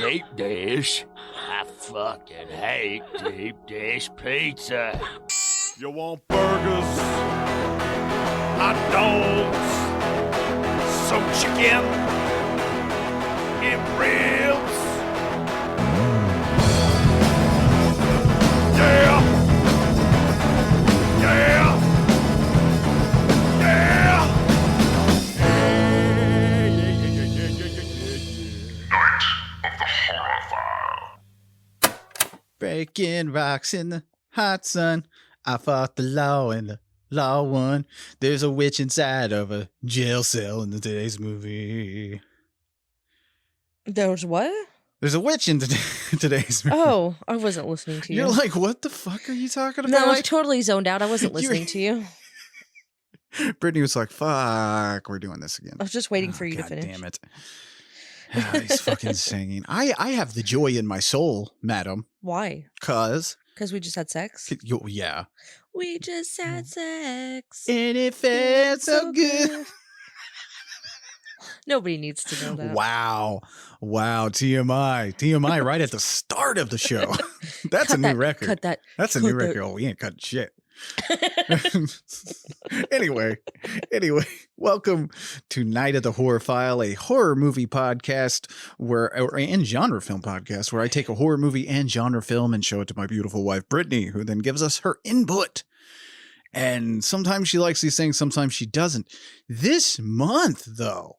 Deep dish? I fucking hate deep dish pizza. You want burgers, hot dogs, some chicken, and ribs. Yeah! Yeah! Yeah! Breaking rocks in the hot sun. I fought the law and the law won. There's a witch inside of a jail cell in today's movie. There's what? There's a witch in today's movie. Oh, I wasn't listening to you. You're like, what the fuck are you talking about? No, I totally zoned out. I wasn't listening to you. Brittany was like, fuck, we're doing this again. I was just waiting for you to God finish. Damn it. He's fucking singing. I have the joy in my soul, madam. Why? Because we just had sex? Yeah. We just had sex. And it felt so good. Nobody needs to know that. Wow. TMI right at the start of the show. That's a new record. Cut that. That's a new record. Oh, we ain't cutting shit. Anyway, welcome to Night of the Horror File, a horror movie podcast and genre film podcast where I take a horror movie and genre film and show it to my beautiful wife, Brittany, who then gives us her input. And sometimes she likes these things, sometimes she doesn't. This month, though,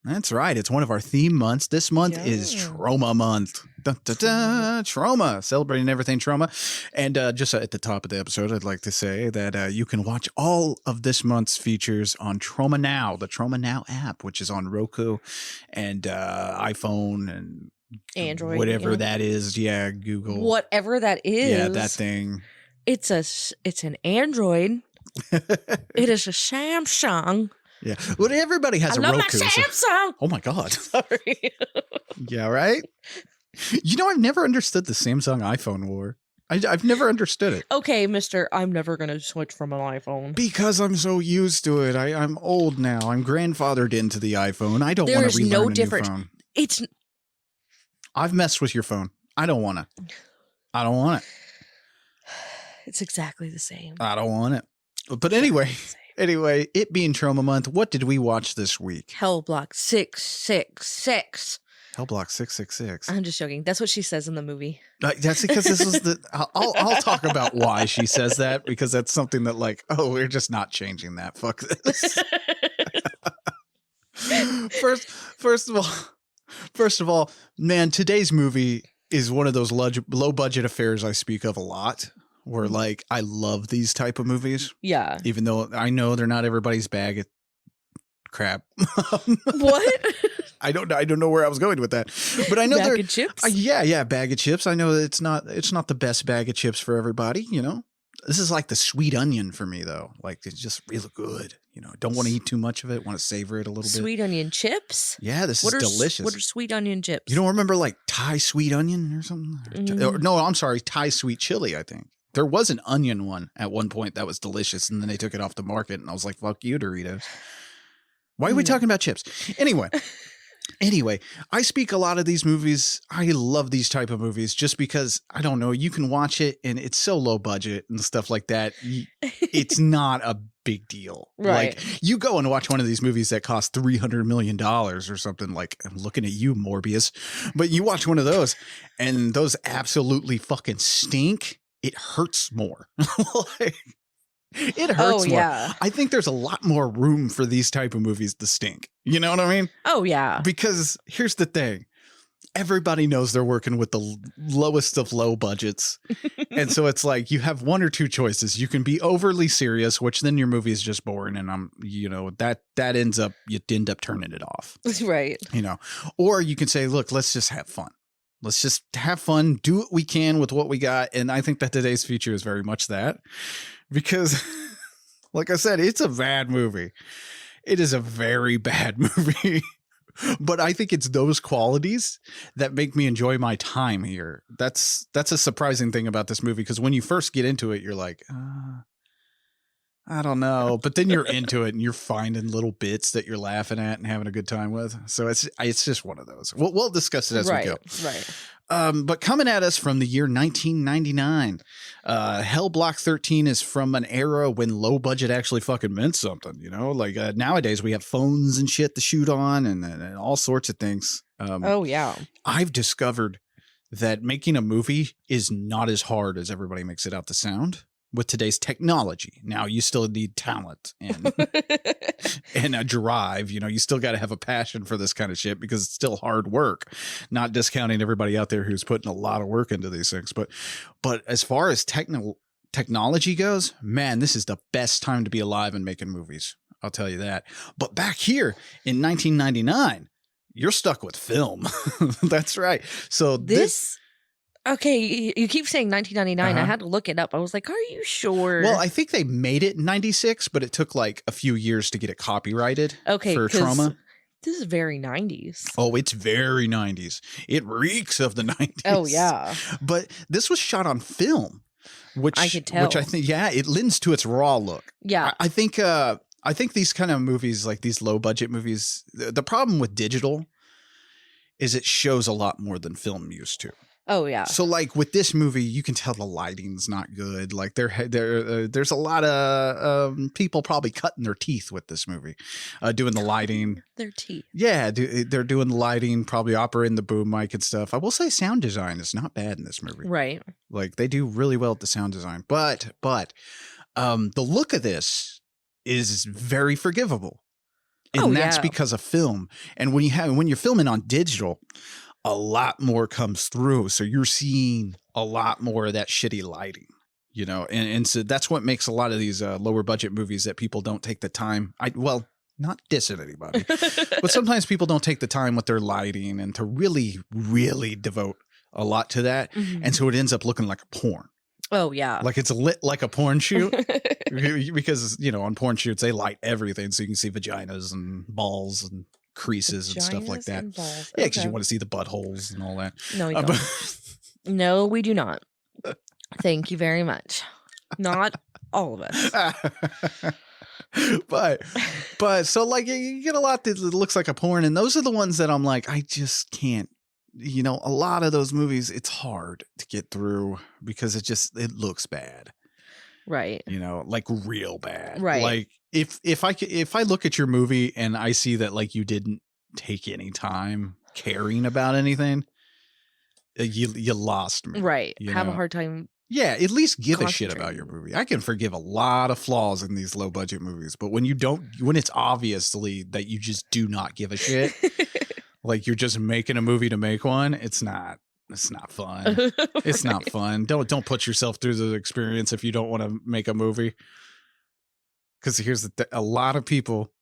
that's right. It's one of our theme months. This month is Troma month. Dun, dun, dun, Troma, celebrating everything Troma. And just at the top of the episode, I'd like to say that you can watch all of this month's features on Troma Now, the Troma Now app, which is on Roku and iPhone and Android, whatever that is. Yeah, Google. Whatever that is. Yeah, that thing. It's an Android. It is a Samsung. Yeah. Well, everybody has a Roku. My Samsung. Oh my God. Sorry. Yeah, right? You know, I've never understood the Samsung iPhone war. I've never understood it. Okay, mister, I'm never going to switch from an iPhone. Because I'm so used to it. I'm old now. I'm grandfathered into the iPhone. I don't want to relearn a new phone. I've messed with your phone. I don't want to. It's exactly the same. I don't want it. But anyway, it being Troma month, what did we watch this week? Hellblock 666. Hellblock 666. I'm just joking. That's what she says in the movie. That's because this is I'll talk about why she says that, because that's something that we're just not changing that. Fuck this. First of all, man, today's movie is one of those low budget affairs I speak of a lot. Where I love these type of movies. Yeah. Even though I know they're not everybody's bag of crap. What? I don't know where I was going with that. But I know bag of chips? Yeah, bag of chips. I know that it's not the best bag of chips for everybody, you know. This is like the sweet onion for me though. It's just really good. You know, don't want to eat too much of it, want to savor it a little bit. Sweet onion chips? Yeah, this is delicious. What are sweet onion chips? You don't remember Thai sweet onion or something? No, I'm sorry, Thai sweet chili, I think. There was an onion one at one point that was delicious, and then they took it off the market, and I was like, fuck you, Doritos. Why are we talking about chips? Anyway, I speak a lot of these movies. I love these type of movies just because, I don't know, you can watch it, and it's so low budget and stuff like that. It's not a big deal. Right. You go and watch one of these movies that cost $300 million or something, I'm looking at you, Morbius. But you watch one of those, and those absolutely fucking stink. It hurts more. It hurts more. Yeah. I think there's a lot more room for these type of movies to stink. You know what I mean? Oh, yeah. Because here's the thing. Everybody knows they're working with the lowest of low budgets. And so it's you have one or two choices. You can be overly serious, which then your movie is just boring. And that ends up, you end up turning it off. Right. You know, or you can say, look, let's just have fun. Let's just have fun, do what we can with what we got. And I think that today's feature is very much that, because like I said, it's a bad movie. It is a very bad movie, but I think it's those qualities that make me enjoy my time here. That's a surprising thing about this movie. Because when you first get into it, you're like, I don't know. But then you're into it and you're finding little bits that you're laughing at and having a good time with. So it's just one of those. We'll discuss it as we go. Right. But coming at us from the year 1999, Hellblock 13 is from an era when low budget actually fucking meant something, you know? Like nowadays we have phones and shit to shoot on and all sorts of things. Oh, yeah. I've discovered that making a movie is not as hard as everybody makes it out to sound with today's technology. Now you still need talent and and a drive, you know, you still got to have a passion for this kind of shit because it's still hard work. Not discounting everybody out there who's putting a lot of work into these things, but as far as technology goes, man, this is the best time to be alive and making movies. I'll tell you that. But back here in 1999, you're stuck with film. That's right. So this okay, you keep saying 1999. I had to look it up. I was like, are you sure? Well, I think they made it in 96, but it took like a few years to get it copyrighted for Troma. This is very 90s. Oh, it's very 90s. It reeks of the 90s. Oh, yeah. But this was shot on film, which I could tell. Which I think, yeah, it lends to its raw look. Yeah. I think these kind of movies, like these low budget movies, the problem with digital is it shows a lot more than film used to. Oh, yeah. So like with this movie, you can tell the lighting's not good. Like there's a lot of people probably cutting their teeth with this movie, doing the lighting. Their teeth. Yeah, they're doing the lighting, probably operating the boom mic and stuff. I will say sound design is not bad in this movie. Right. Like they do really well at the sound design. But the look of this is very forgivable. And that's because of film. And when you're filming on digital, a lot more comes through. So you're seeing a lot more of that shitty lighting, you know? And so that's what makes a lot of these lower budget movies that people don't take the time. Not dissing anybody, but sometimes people don't take the time with their lighting and to really, really devote a lot to that. Mm-hmm. And so it ends up looking like a porn. Oh, yeah. Like it's lit like a porn shoot because, you know, on porn shoots, they light everything. So you can see vaginas and balls and creases and stuff like that. Yeah, because you want to see the buttholes and all that. No, we don't. No, we do not. Thank you very much. Not all of us. but so like you get a lot that looks like a porn, and those are the ones that I'm like, I just can't. You know, a lot of those movies, it's hard to get through because it looks bad. Right. You know, like real bad. Right. Like if I look at your movie and I see that like you didn't take any time caring about anything, you lost me. Right. You Have know? a hard time. Yeah, at least give a shit about your movie. I can forgive a lot of flaws in these low budget movies, but when it's obviously that you just do not give a shit, like you're just making a movie to make one, it's not fun. It's not fun. Don't put yourself through the experience if you don't want to make a movie. Because here's a lot of people,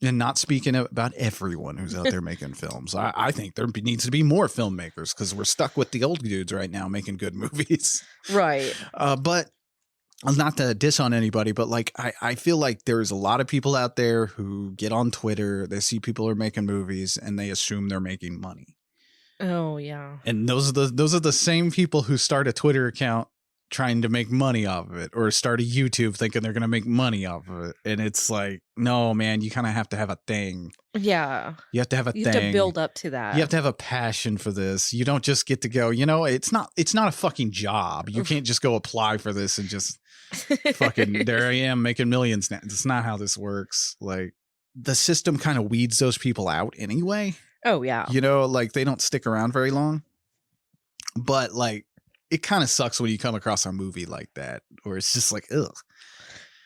and not speaking about everyone who's out there making films. I think there needs to be more filmmakers because we're stuck with the old dudes right now making good movies. Right. But not to diss on anybody, but like I feel like there's a lot of people out there who get on Twitter, they see people are making movies and they assume they're making money. Oh yeah. And those are the same people who start a Twitter account trying to make money off of it, or start a YouTube thinking they're going to make money off of it. And it's like, no, man, you kind of have to have a thing. Yeah. You have to have a thing. You have to build up to that. You have to have a passion for this. You don't just get to go, you know, it's not a fucking job. You can't just go apply for this and just fucking, there I am making millions now. That's not how this works. Like the system kind of weeds those people out anyway. Oh yeah. You know, like they don't stick around very long. But like, it kind of sucks when you come across a movie like that, or it's just like, ugh.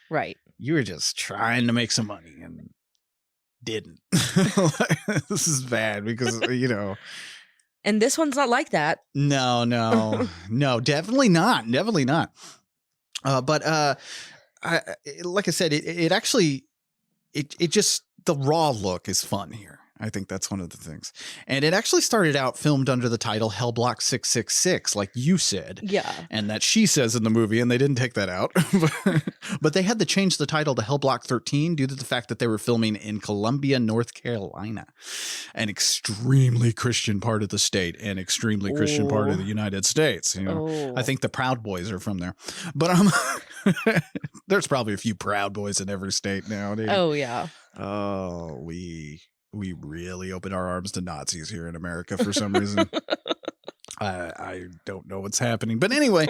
Right. You were just trying to make some money and didn't. This is bad because, you know. And this one's not like that. No, definitely not. Definitely not. But like I said, it actually, it just, the raw look is fun here. I think that's one of the things. And it actually started out filmed under the title Hellblock 666, like you said. Yeah. And that she says in the movie, and they didn't take that out. But they had to change the title to Hellblock 13 due to the fact that they were filming in Columbia, North Carolina, an extremely Christian part of the state and extremely Christian part of the United States. You know, I think the Proud Boys are from there. But There's probably a few Proud Boys in every state now. Dude. Oh yeah. Oh, we really open our arms to Nazis here in America for some reason. I don't know what's happening, but anyway,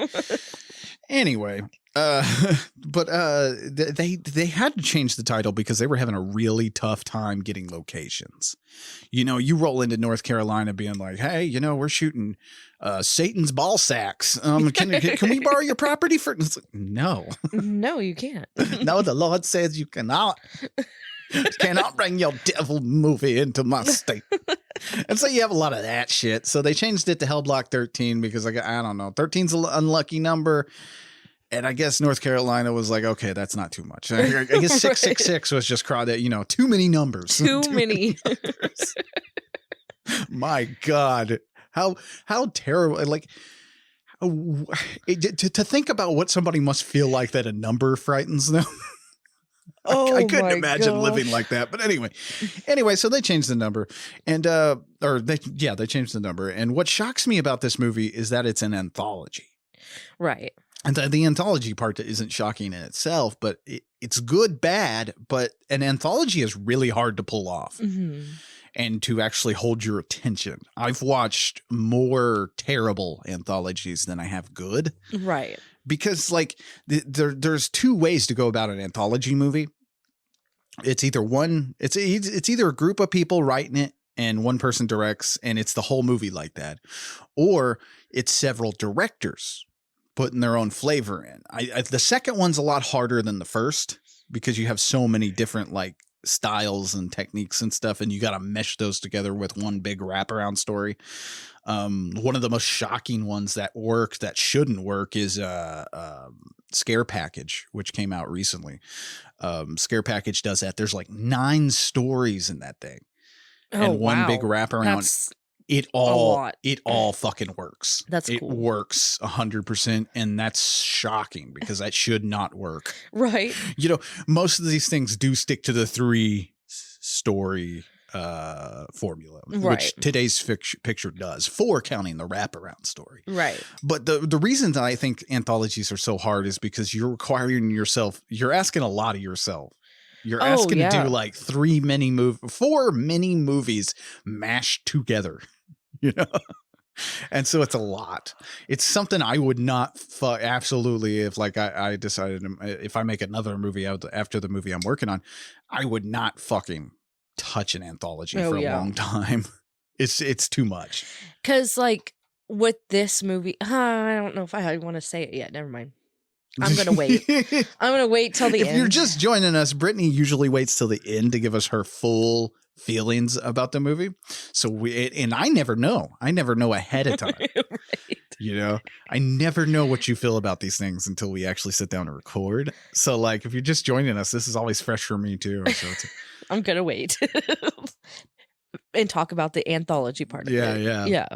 but they had to change the title because they were having a really tough time getting locations. You know, you roll into North Carolina being like, hey, you know, we're shooting Satan's ball sacks. Can we borrow your property for? It's like, no, you can't. No, the Lord says you cannot. You cannot bring your devil movie into my state. And so you have a lot of that shit. So they changed it to Hellblock 13 because I don't know, 13's an unlucky number. And I guess North Carolina was like, okay, that's not too much. I guess 666 was just crowded, you know, too many numbers. Too many. Numbers. My God. How terrible. Like, to think about what somebody must feel like that a number frightens them. I couldn't imagine living like that. But anyway, so they changed the number and, they changed the number. And what shocks me about this movie is that it's an anthology. Right. And the anthology part isn't shocking in itself, but it's good, bad, but an anthology is really hard to pull off and to actually hold your attention. I've watched more terrible anthologies than I have good. Right. Because like there's two ways to go about an anthology movie. It's either it's either a group of people writing it and one person directs and it's the whole movie like that, or it's several directors putting their own flavor in. The second one's a lot harder than the first because you have so many different like styles and techniques and stuff, and you got to mesh those together with one big wraparound story. One of the most shocking ones that shouldn't work is Scare Package, which came out recently. Scare Package does that. There's like 9 stories in that thing. And one big wraparound. That's it all fucking works. That's it cool. Works 100%, and that's shocking because that should not work. Right. You know, most of these things do stick to the 3 story formula, which today's picture does, 4 counting the wraparound story. Right. But the reason that I think anthologies are so hard is because you're asking a lot of yourself. You're asking to do like 4 mini movies mashed together, you know? And so it's a lot. It's something I would not absolutely, if like I decided if I make another movie out after the movie I'm working on, I would not fucking touch an anthology for a long time. It's too much. Because like with this movie, I don't know if I want to say it yet. Never mind. I'm going to wait. I'm going to wait till the end. If you're just joining us, Brittany usually waits till the end to give us her full feelings about the movie. So I never know. I never know ahead of time. Right. You know, I never know what you feel about these things until we actually sit down and record. So like, if you're just joining us, this is always fresh for me too. So I'm going to wait and talk about the anthology part of it. Yeah.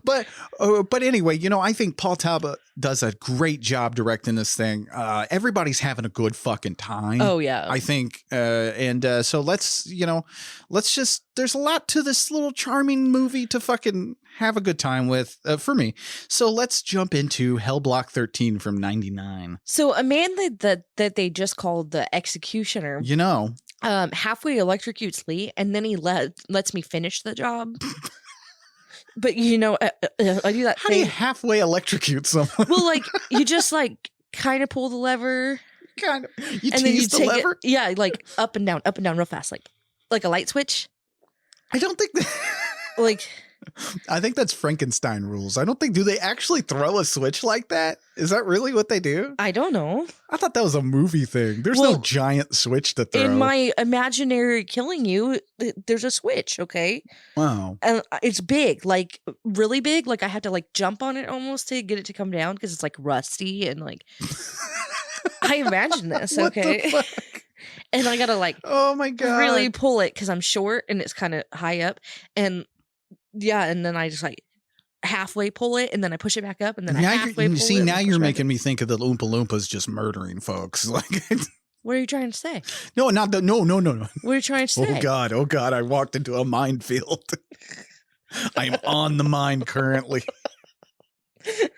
But anyway, you know, I think Paul Talbot does a great job directing this thing. Everybody's having a good fucking time. Oh yeah. I think, so there's a lot to this little charming movie to fucking have a good time with, for me. So let's jump into Hellblock 13 from 99. So a man that they just called the Executioner, you know, halfway electrocutes Leigh and then he lets me finish the job. But you know, I do that How thing. do you halfway electrocute someone? Well, like you just like kind of pull the lever, kind of. You and tease the lever. It, yeah, like up and down real fast, like a light switch. I don't think that. Like, I think that's Frankenstein rules. I don't think, do they actually throw a switch like that? Is that really what they do? I don't know. I thought that was a movie thing. There's no giant switch to throw. In my imaginary killing you, there's a switch, okay? Wow. And it's big, like really big. Like I had to like jump on it almost to get it to come down because it's like rusty and like I imagine this, okay? And I gotta like, oh my God, really pull it because I'm short and it's kind of high up. And yeah, and then I just like halfway pull it and then I push it back up and then I halfway pull it. Now you're making me think of the Oompa Loompas just murdering folks. Like, what are you trying to say? No. What are you trying to say? Oh God, I walked into a minefield. I'm on the mine currently.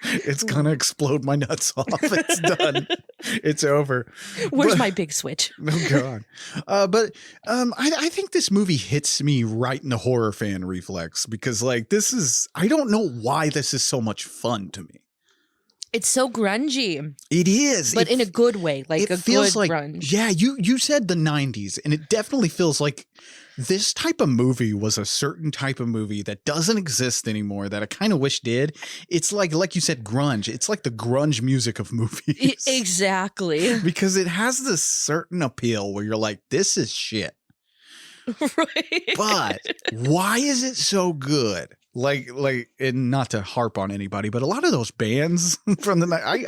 It's gonna explode my nuts off. It's done. It's over. Where's But- my big switch? Oh God. I think this movie hits me right in the horror fan reflex because like I don't know why this is so much fun to me. It's so grungy, It is. but in a good way, like it a feels good like, grunge. yeah, you said the 90s, and it definitely feels like this type of movie was a certain type of movie that doesn't exist anymore that I kind of wish did. It's like you said, grunge. It's like the grunge music of movies. Exactly. Because it has this certain appeal where you're like, this is shit. Right. But why is it so good? Like, and not to harp on anybody, but a lot of those bands from the night,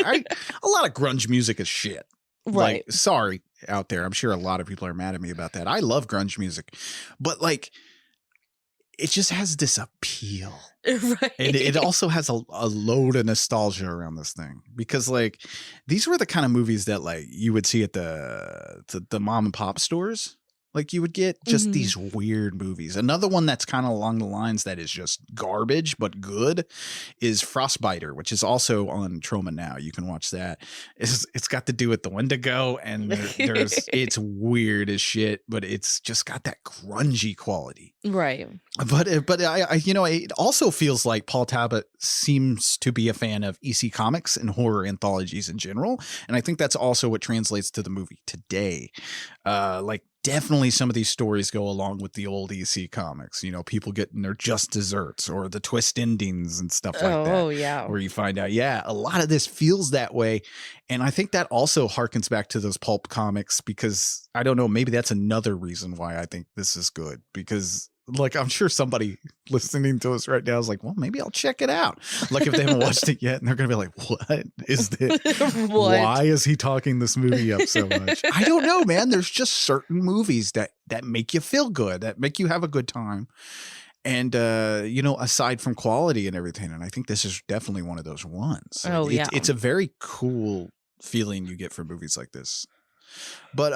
a lot of grunge music is shit. Right. Like, sorry out there. I'm sure a lot of people are mad at me about that. I love grunge music, but like, it just has this appeal. Right. And it also has a load of nostalgia around this thing because like, these were the kind of movies that like you would see at the mom and pop stores. Like you would get just these weird movies. Another one that's kind of along the lines that is just garbage but good is Frostbiter, which is also on Troma now. You can watch that. It's got to do with the Wendigo, and it's weird as shit, but it's just got that grungy quality. Right. But it also feels like Paul Talbot seems to be a fan of EC comics and horror anthologies in general, and I think that's also what translates to the movie today. Like. Definitely some of these stories go along with the old EC comics, people getting their just desserts or the twist endings and stuff like that. Oh, yeah. Where you find out, a lot of this feels that way. And I think that also harkens back to those pulp comics because I don't know, maybe that's another reason why I think this is good because like, I'm sure somebody listening to us right now is like, well, maybe I'll check it out. Like if they haven't watched it yet and they're going to be like, what is this? Why is he talking this movie up so much? I don't know, man. There's just certain movies that make you feel good, that make you have a good time. And, aside from quality and everything. And I think this is definitely one of those ones. Oh, yeah. It's a very cool feeling you get from movies like this. But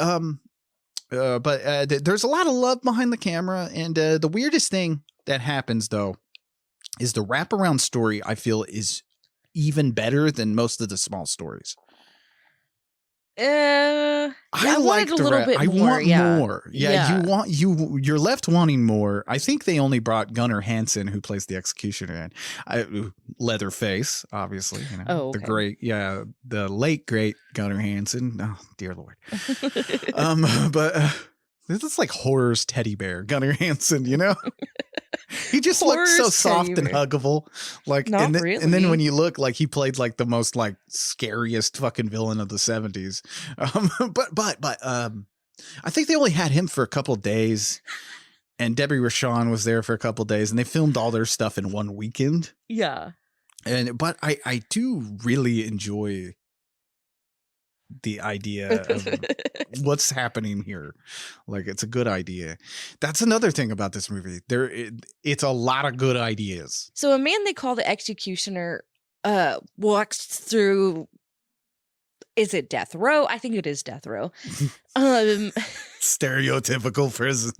there's a lot of love behind the camera. And the weirdest thing that happens, though, is the wraparound story, I feel, is even better than most of the small stories. I like wanted a little bit I more. want more. Yeah. You're left wanting more. I think they only brought Gunnar Hanson, who plays the executioner, in. Leatherface, obviously. Oh, okay. The late great Gunnar Hanson. Oh, dear Lord. But this is like horror's teddy bear, Gunnar Hanson. He just looked so Horror's soft teddy and bear. huggable. Like, Not and then really. when you look, like he played like the most like scariest fucking villain of the 70s. But I think they only had him for a couple of days, and Debbie Rochon was there for a couple of days, and they filmed all their stuff in one weekend. Yeah. But I do really enjoy the idea of what's happening here. Like, it's a good idea. That's another thing about this movie. It's a lot of good ideas. So a man they call the executioner walks through, is it death row? I think it is death row. Stereotypical prison.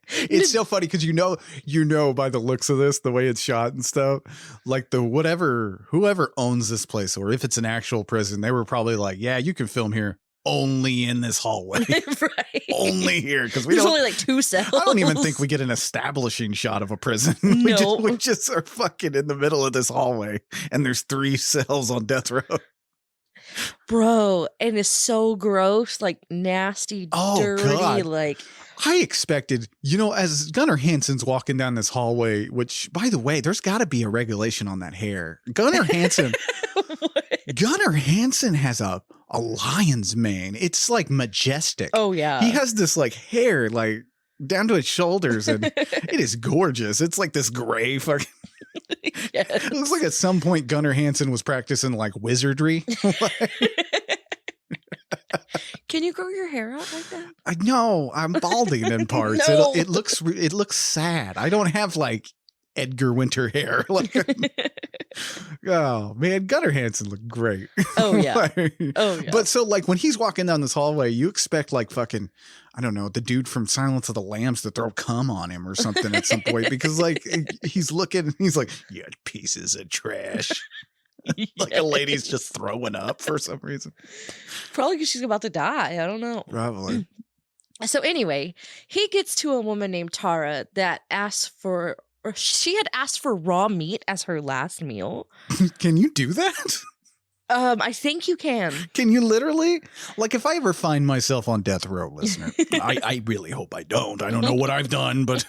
It's so funny because you know by the looks of this, the way it's shot and stuff, like whoever owns this place, or if it's an actual prison, they were probably like, yeah, you can film here only in this hallway. Right. Only here, because There's only like 2 cells. I don't even think we get an establishing shot of a prison. No. we just are fucking in the middle of this hallway, and there's 3 cells on death row. Bro, and it's so gross, like nasty, dirty, God. like. I expected, as Gunnar Hanson's walking down this hallway, which, by the way, there's got to be a regulation on that hair. Gunnar Hanson has a lion's mane. It's like majestic. Oh, yeah. He has this like hair like down to his shoulders, and it is gorgeous. It's like this gray fucking. Yes. It looks like at some point Gunnar Hanson was practicing like wizardry. Can you grow your hair out like that? I know I'm balding in parts. No. It looks sad. I don't have like Edgar Winter hair. Like, oh man, Gunnar Hanson looked great. Oh yeah. Like, Oh yeah. But so like when he's walking down this hallway, you expect like fucking, I don't know, the dude from Silence of the Lambs to throw cum on him or something at some point, because like he's looking and he's like, you pieces of trash. Like a lady's just throwing up for some reason. Probably because she's about to die. I don't know. Probably. So anyway, he gets to a woman named Tara that asks for, or she had asked for raw meat as her last meal. Can you do that? I think you can. Can you literally? Like, if I ever find myself on death row, listener, I really hope I don't. I don't know what I've done, but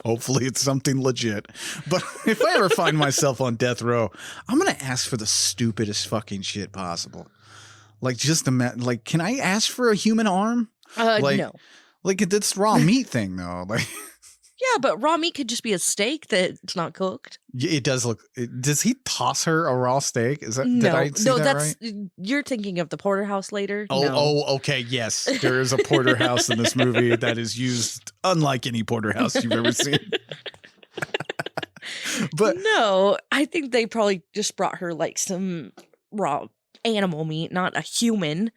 hopefully it's something legit. But if I ever find myself on death row, I'm going to ask for the stupidest fucking shit possible. Like, just like, can I ask for a human arm? No. Like, it's raw meat thing, though. Like, Yeah, but raw meat could just be a steak that's not cooked. it does look. Does he toss her a raw steak? Is that? No, Did I see that right? You're thinking of the porterhouse later. Oh, No. Okay. Yes, there is a porterhouse in this movie that is used unlike any porterhouse you've ever seen. But No, I think they probably just brought her like some raw animal meat, not a human.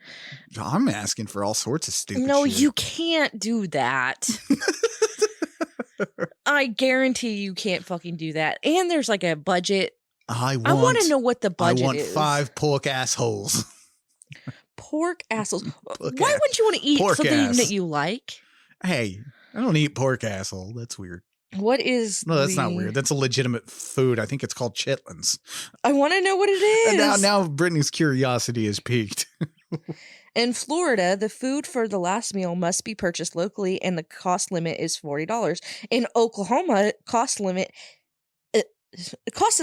I'm asking for all sorts of stupid No, shit. you can't do that. I guarantee you can't fucking do that. And there's like a budget. I want to know what the budget is. I want 5 pork assholes. Pork assholes. Pork Why ass. wouldn't you want to eat Pork something ass. that you like? Hey, I don't eat pork asshole. That's weird. What is No, that's not weird. That's a legitimate food. I think it's called chitlins. I want to know what it is. And now Brittany's curiosity is piqued. In Florida, the food for the last meal must be purchased locally and the cost limit is $40. In Oklahoma, cost is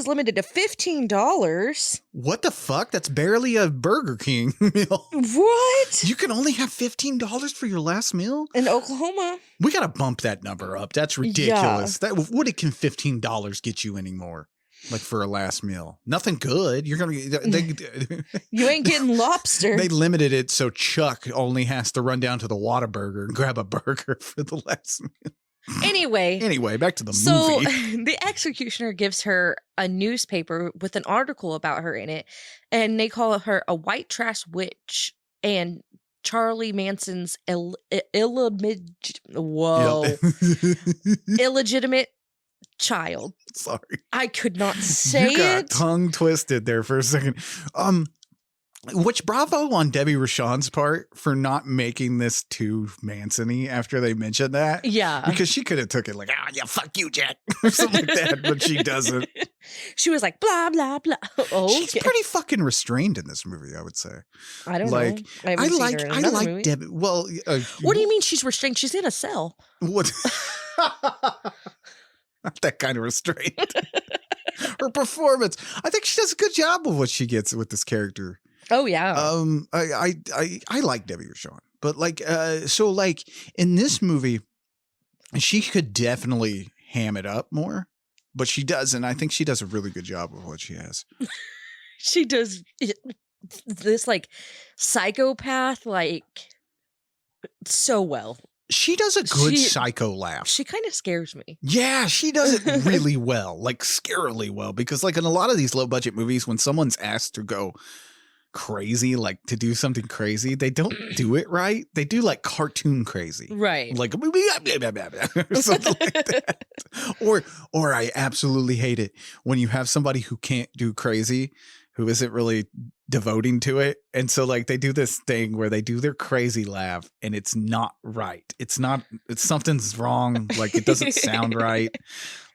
limited to $15. What the fuck? That's barely a Burger King meal. What? You can only have $15 for your last meal? In Oklahoma? We got to bump that number up. That's ridiculous. What can $15 get you anymore? Like for a last meal? Nothing good. You're going to You ain't getting lobster. They limited it so Chuck only has to run down to the Whataburger and grab a burger for the last meal. Anyway, back to the so movie. the executioner gives her a newspaper with an article about her in it, and they call her a white trash witch and Charlie Manson's illegitimate child. Sorry. I could not say you got it. tongue twisted there for a second. Which bravo on Debbie Rochon's part for not making this too Manson-y after they mentioned that. Yeah. Because she could have took it like, yeah, fuck you, Jack. Or something like that, but she doesn't. She was like, blah, blah, blah. Oh, She's pretty fucking restrained in this movie, I would say. I don't like, know. I like movie. Debbie. Well, what do you mean she's restrained? She's in a cell. What? Not that kind of restraint. Her performance. I think she does a good job of what she gets with this character. Oh yeah. I like Debbie Rochon, but like, so like in this movie, she could definitely ham it up more, but she doesn't. I think she does a really good job of what she has. She does this like psychopath like so well. She does a good psycho laugh. She kind of scares me. Yeah, she does it really well, like scarily well, because like in a lot of these low budget movies, when someone's asked to go crazy, like to do something crazy, they don't do it right. They do like cartoon crazy, right? Like or something like that. Or I absolutely hate it when you have somebody who can't do crazy, who isn't really devoting to it, and so like they do this thing where they do their crazy laugh, and it's not right. It's something's wrong. Like it doesn't sound right.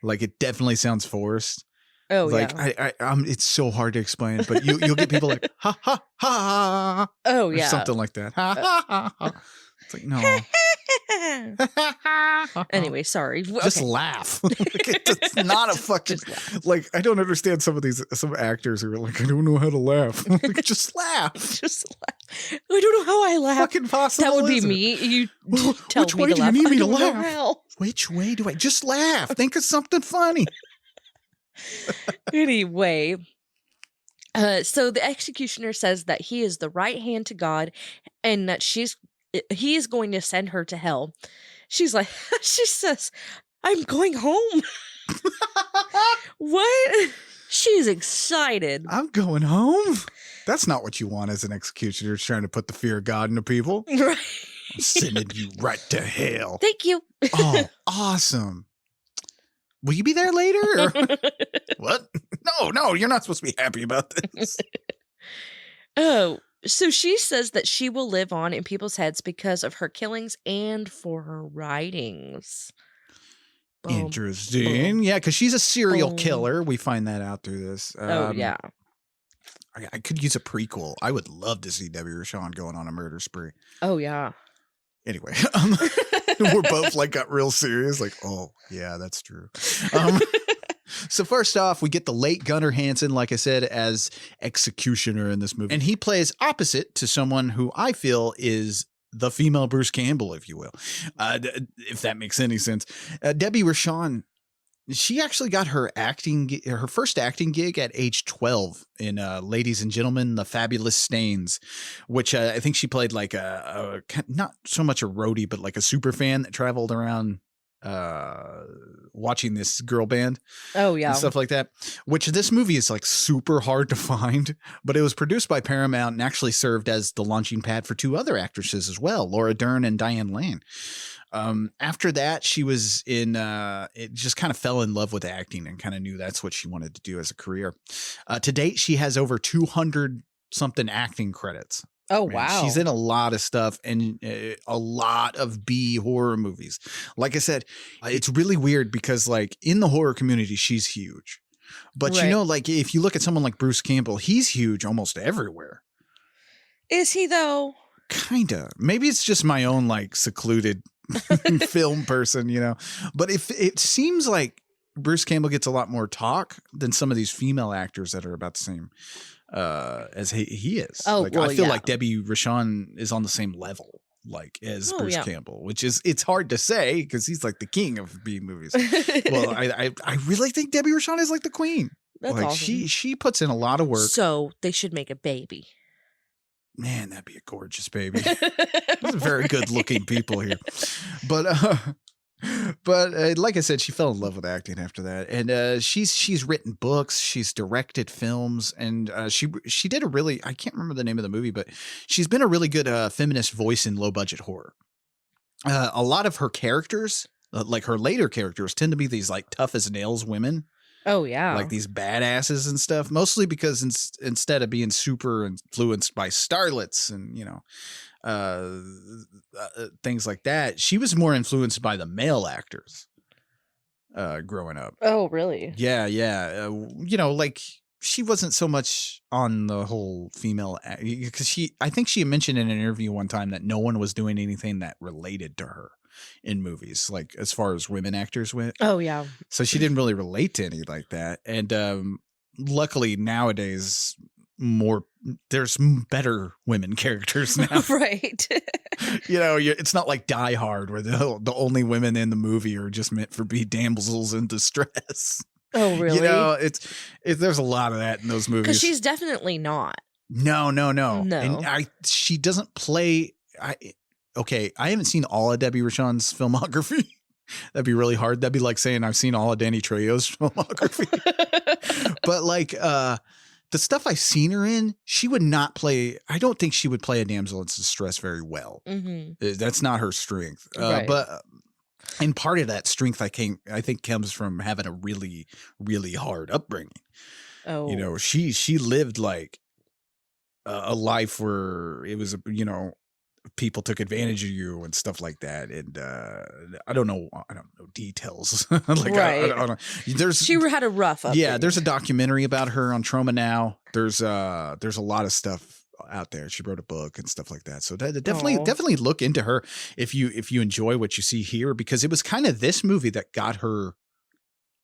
Like it definitely sounds forced. Oh, like, yeah. It's so hard to explain, but you'll get people like, ha, ha, ha. Oh, yeah. Or something like that. Ha, ha, ha, ha. It's like, no. Anyway, sorry. Just laugh. It's not a fucking, like, I don't understand some actors who are like, I don't know how to laugh. Like, just laugh. Just laugh. I don't know how I laugh. Fucking possible. That would be me. You tell Which me way to do laugh. you need me to I don't know laugh? how. Which way do I just laugh? Think of something funny. Anyway, so the executioner says that he is the right hand to God and that he is going to send her to hell. She says, I'm going home. What? She's excited. I'm going home. That's not what you want as an executioner, trying to put the fear of God into people. Right. I'm sending you right to hell. Thank you. Oh, awesome. Will you be there later? Or? What? no, you're not supposed to be happy about this. Oh, so she says that she will live on in people's heads because of her killings and for her writings. Boom, Interesting. boom, Yeah, because she's a serial boom. killer. We find that out through this. Oh, yeah. I could use a prequel. I would love to see Debbie Rochon going on a murder spree. Oh, yeah. Anyway, we're both like got real serious. Like, oh, yeah, that's true. So first off, we get the late Gunnar Hanson, like I said, as executioner in this movie. And he plays opposite to someone who I feel is the female Bruce Campbell, if you will, if that makes any sense. Debbie Rochon, she actually got her first acting gig at age 12 in Ladies and Gentlemen, The Fabulous Stains, which I think she played like a not so much a roadie, but like a super fan that traveled around watching this girl band. Oh, yeah. And stuff like that, which this movie is like super hard to find, but it was produced by Paramount and actually served as the launching pad for 2 other actresses as well, Laura Dern and Diane Lane. After that, she was in, it just kind of fell in love with acting and kind of knew that's what she wanted to do as a career. To date, she has over 200 something acting credits. Oh, Man, wow. she's in a lot of stuff and a lot of B horror movies. Like I said, it's really weird because like in the horror community, she's huge. But Right. you know, like if you look at someone like Bruce Campbell, he's huge almost everywhere. Is he, though? Kinda. Maybe it's just my own like secluded film person, you know. But if it seems like Bruce Campbell gets a lot more talk than some of these female actors that are about the same as he is. Oh, like, well, I feel yeah. like Debbie Rochon is on the same level like as Oh, Bruce yeah. Campbell, which is it's hard to say because he's like the king of B movies. Well, I really think Debbie Rochon is like the queen. That's like awesome. she puts in a lot of work. So they should make a baby. Man, that'd be a gorgeous baby. These are very good looking people here. But like I said, she fell in love with acting after that. And she's written books, she's directed films, and she did a really, I can't remember the name of the movie, but she's been a really good feminist voice in low budget horror. A lot of her characters, like her later characters, tend to be these like tough as nails women. Oh, yeah. Like these badasses and stuff, mostly because instead of being super influenced by starlets and, you know, things like that, she was more influenced by the male actors growing up. Oh, really? Yeah. You know, like she wasn't so much on the whole female because I think she mentioned in an interview one time that no one was doing anything that related to her in movies, like as far as women actors went. Oh, yeah. So she didn't really relate to any like that. And luckily nowadays there's better women characters now. Right. You know, it's not like Die Hard where the only women in the movie are just meant for be damsels in distress. Oh, really? You know, there's a lot of that in those movies. Because she's definitely not. No. No. And she doesn't play. Okay, I haven't seen all of Debbie Rochon's filmography. That'd be really hard. That'd be like saying I've seen all of Danny Trejo's filmography. But like the stuff I've seen her in, she would not play. I don't think she would play a damsel in distress very well. Mm-hmm. That's not her strength. Right. But and part of that strength, I think, comes from having a really, really hard upbringing. Oh, You know, she lived like a life where it was, you know, people took advantage of you and stuff like that. And I don't know details. Like Right. I don't, she had a rough upbringing. yeah, there's a documentary about her on Troma now. There's a lot of stuff out there. She wrote a book and stuff like that. So definitely look into her if you enjoy what you see here, because it was kind of this movie that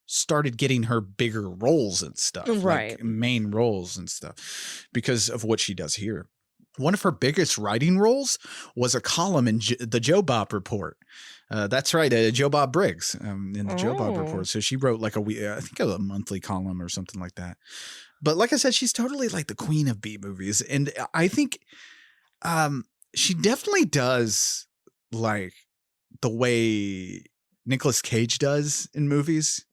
started getting her bigger roles and stuff, Right. like main roles and stuff, because of what she does here. One of her biggest writing roles was a column in the Joe Bob Report. That's right, Joe Bob Briggs in the Joe Bob Report. So she wrote like I think a monthly column or something like that. But like I said, she's totally like the queen of B movies, and I think she definitely does like the way Nicolas Cage does in movies.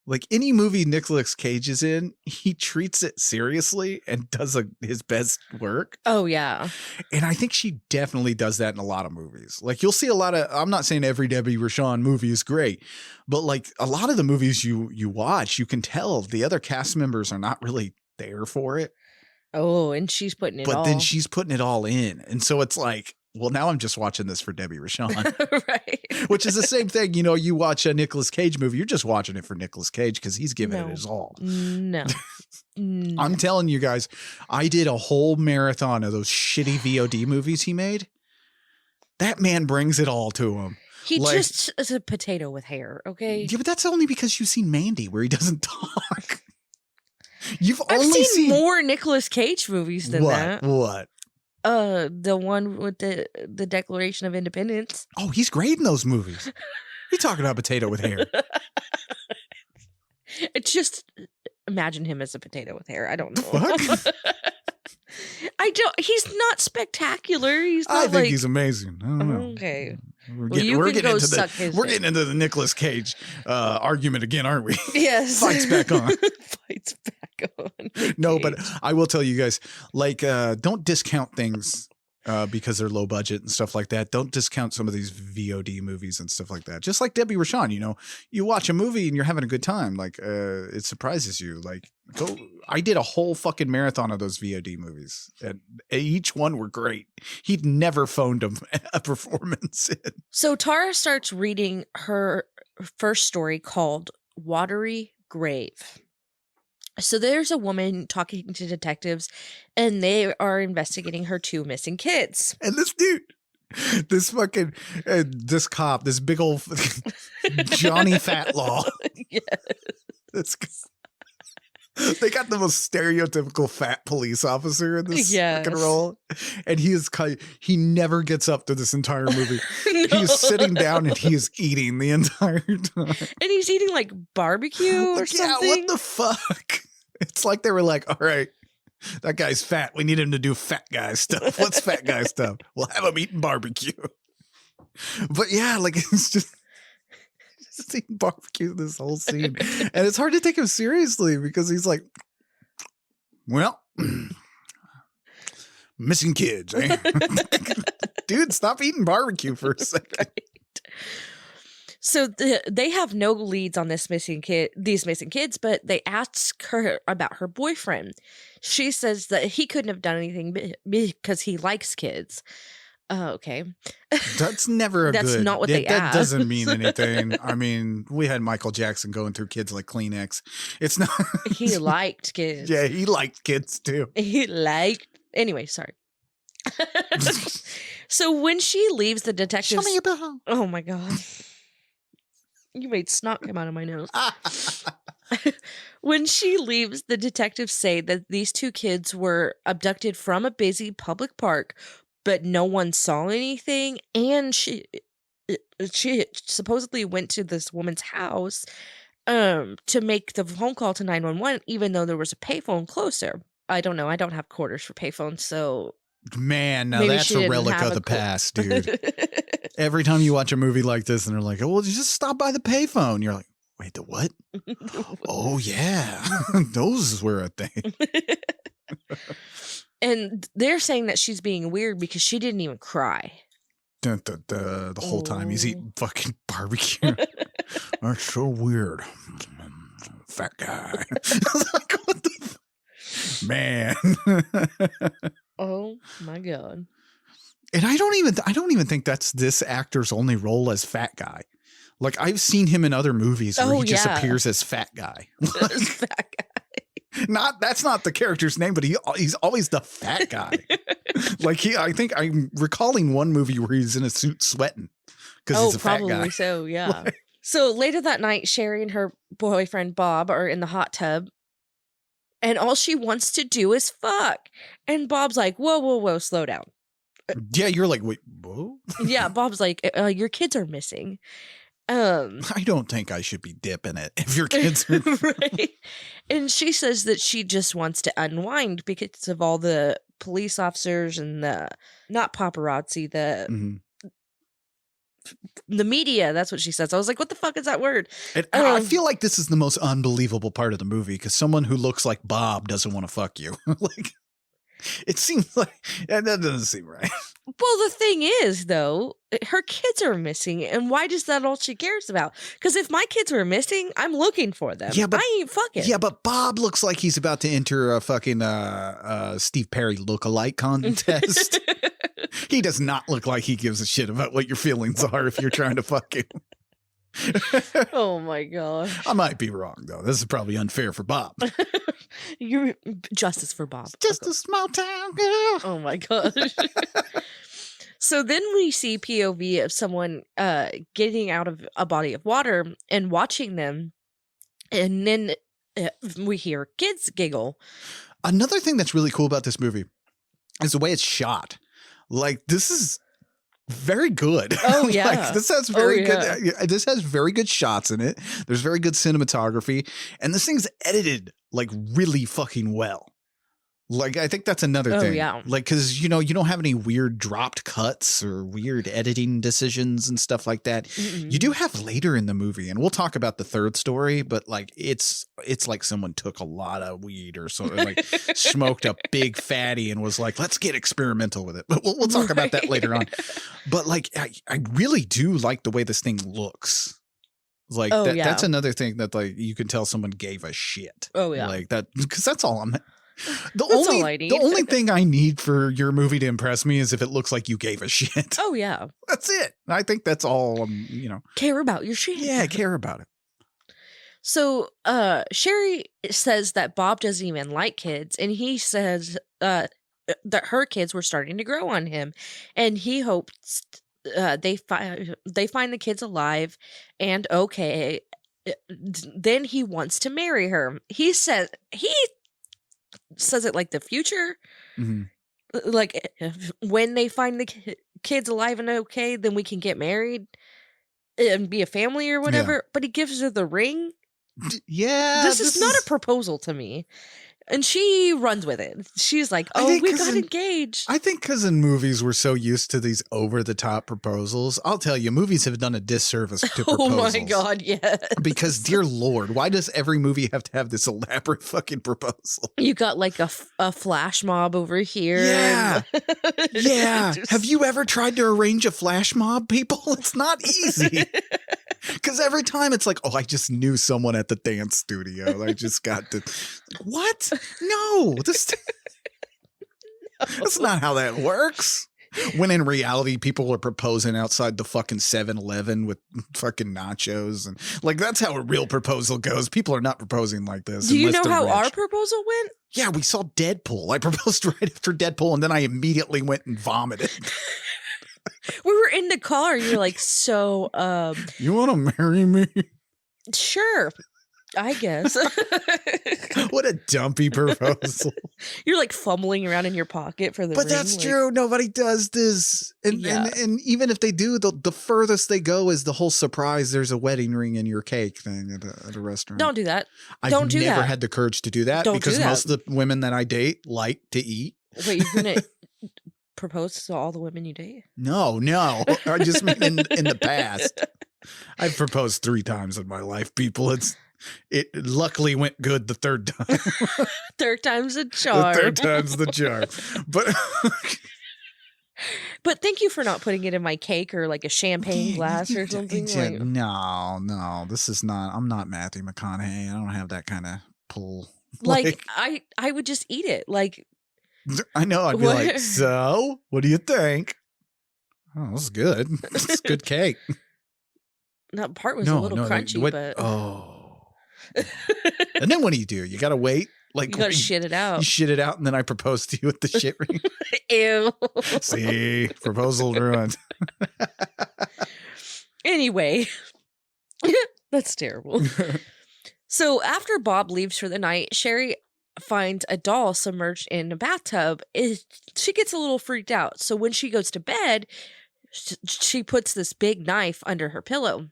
Like any movie Nicolas Cage is in, he treats it seriously and does his best work. Oh, yeah. And I think she definitely does that in a lot of movies. Like you'll see a lot of, I'm not saying every Debbie Rochon movie is great, but like a lot of the movies you watch, you can tell the other cast members are not really there for it. Oh, and she's putting it all. But then she's putting it all in. And so it's like, well, now I'm just watching this for Debbie Rochon. Right. Which is the same thing. You know, you watch a Nicolas Cage movie, you're just watching it for Nicolas Cage because he's giving it his all. No. I'm telling you guys, I did a whole marathon of those shitty VOD movies he made. That man brings it all to him. He just is a potato with hair, okay? Yeah, but that's only because you've seen Mandy where he doesn't talk. I've seen more Nicolas Cage movies than that. What? The one with the Declaration of Independence. Oh, he's great in those movies. You talking about potato with hair? It's just imagine him as a potato with hair. I don't know. Fuck? He's not spectacular. He's not. I think he's amazing. I don't know. Okay. We're getting into the Nicolas Cage argument again, aren't we? Yes. Fights back on. Fights back on. No, but I will tell you guys, like, don't discount things because they're low budget and stuff like that. Don't discount some of these VOD movies and stuff like that. Just like Debbie Rochon, you know, you watch a movie and you're having a good time. Like, it surprises you. Like, I did a whole fucking marathon of those VOD movies, and each one were great. He'd never phoned a performance in. So Tara starts reading her first story called Watery Grave. So there's a woman talking to detectives, and they are investigating her 2 missing kids. And this dude, this fucking, this cop, this big old Johnny Fatlaw. Yes. They got the most stereotypical fat police officer in this fucking role. And he never gets up to this entire movie. No. He's sitting down and he is eating the entire time. And he's eating like barbecue or something. Yeah, what the fuck? It's like they were like, all right, that guy's fat. We need him to do fat guy stuff. What's fat guy stuff? We'll have him eating barbecue. But yeah, like it's just eating barbecue this whole scene. And it's hard to take him seriously because he's like, well, missing kids, eh? Dude, stop eating barbecue for a second. Right. So they have no leads on these missing kids, but they ask her about her boyfriend. She says that he couldn't have done anything because he likes kids. Okay. That's never That's not what they That asked. doesn't mean anything. I mean, we had Michael Jackson going through kids like Kleenex. It's not. He liked kids. Yeah, he liked kids too. Anyway, sorry. So when she leaves, the detectives. Show me your bill. Oh my God. You made snot come out of my nose. When she leaves, the detectives say that these 2 kids were abducted from a busy public park, but no one saw anything. And she supposedly went to this woman's house to make the phone call to 911, even though there was a payphone closer. I don't know. I don't have quarters for payphones, so. Man, now that's a relic of the past, dude. Every time you watch a movie like this and they're like, oh, well, just stop by the payphone. You're like, wait, the what? Oh, yeah. Those were a thing. And they're saying that she's being weird because she didn't even cry. The whole time he's eating fucking barbecue. That's so weird. Fat guy. Like, what the man. Oh my God. And I don't even think that's this actor's only role as fat guy. Like I've seen him in other movies where he just appears as fat guy. Fat guy. That's not the character's name, but he's always the fat guy. Like I think I'm recalling one movie where he's in a suit sweating because he's a fat guy. Probably so, yeah. So later that night, Sherry and her boyfriend Bob are in the hot tub. And all she wants to do is fuck. And Bob's like, whoa, slow down. Yeah, you're like, wait, whoa? Yeah, Bob's like, your kids are missing. I don't think I should be dipping it if your kids are... Right. And she says that she just wants to unwind because of all the police officers and the, not paparazzi, the the media. That's what she says. I was like, what the fuck is that word? And I feel like this is the most unbelievable part of the movie because someone who looks like Bob doesn't want to fuck you. Like, it seems like that doesn't seem right. Well, the thing is, though, her kids are missing, and why is that all she cares about? Because if my kids were missing, I'm looking for them. Yeah, but I ain't fucking. Yeah, but Bob looks like he's about to enter a fucking Steve Perry look-alike contest. He does not look like he gives a shit about what your feelings are if you're trying to fuck him. Oh my god. I might be wrong though. This is probably unfair for Bob. You're justice for Bob. Just a small town girl. Oh my gosh. So then we see POV of someone getting out of a body of water and watching them, and then we hear kids giggle. Another thing that's really cool about this movie is the way it's shot. Like, this is very good. Oh yeah. Like, this has very good. This has very good shots in it. There's very good cinematography, and this thing's edited like really fucking well. Like, I think that's another thing. Yeah. Like, because, you know, you don't have any weird dropped cuts or weird editing decisions and stuff like that. Mm-mm. You do have later in the movie, and we'll talk about the third story, but like it's like someone took a lot of weed or something, like smoked a big fatty and was like, let's get experimental with it. But we'll talk about that later on. But like, I really do like the way this thing looks. Like, that's another thing that like you can tell someone gave a shit. Oh yeah. Like that, because that's all I'm. That's all I need. The only thing I need for your movie to impress me is if it looks like you gave a shit. Oh yeah. That's it. I think that's all. You know, care about your shit. Yeah, care about it. So Sherry says that Bob doesn't even like kids, and he says that her kids were starting to grow on him, and he hopes they find the kids alive and okay. Then he wants to marry her. He says it like the future. Mm-hmm. Like, when they find the kids alive and okay, then we can get married and be a family or whatever. Yeah. But he gives her the ring. Yeah. This is not a proposal to me. And she runs with it. She's like, oh, we got engaged. I think because in movies, we're so used to these over-the-top proposals. I'll tell you, movies have done a disservice to proposals. Oh, my God, yes. Because, dear Lord, why does every movie have to have this elaborate fucking proposal? You got, like, a flash mob over here. Yeah. Yeah. Have you ever tried to arrange a flash mob, people? It's not easy. Because every time it's like, oh, I just knew someone at the dance studio. I just got to. What? No, that's not how that works. When in reality, people are proposing outside the fucking 7-Eleven with fucking nachos. And like, that's how a real proposal goes. People are not proposing like this. Do you know how our proposal went? Yeah, we saw Deadpool. I proposed right after Deadpool, and then I immediately went and vomited. We were in the car. You're like, so, you want to marry me? Sure, I guess. What a dumpy proposal. You're like fumbling around in your pocket for the ring. But that's true. Nobody does this. And even if they do, the furthest they go is the whole surprise there's a wedding ring in your cake thing at a restaurant. Don't do that. I've never had the courage to do that because most of the women that I date like to eat. Wait, you're going to propose to all the women you date? No. I just mean in the past. I've proposed 3 times in my life, people. It luckily went good the third time. Third time's the charm. The third time's the charm. But thank you for not putting it in my cake or like a champagne glass or something. No, this is not. I'm not Matthew McConaughey. I don't have that kind of pull. Like I would just eat it. Like, I know. I'd be like, so what do you think? Oh, this is good. It's good cake. That part was a little crunchy, but and then what do? You got to wait. Like, you got to shit it out. You shit it out, and then I propose to you with the shit ring. Ew. See, proposal ruined. Anyway, that's terrible. So after Bob leaves for the night, Sherry finds a doll submerged in a bathtub. She gets a little freaked out. So when she goes to bed, she puts this big knife under her pillow.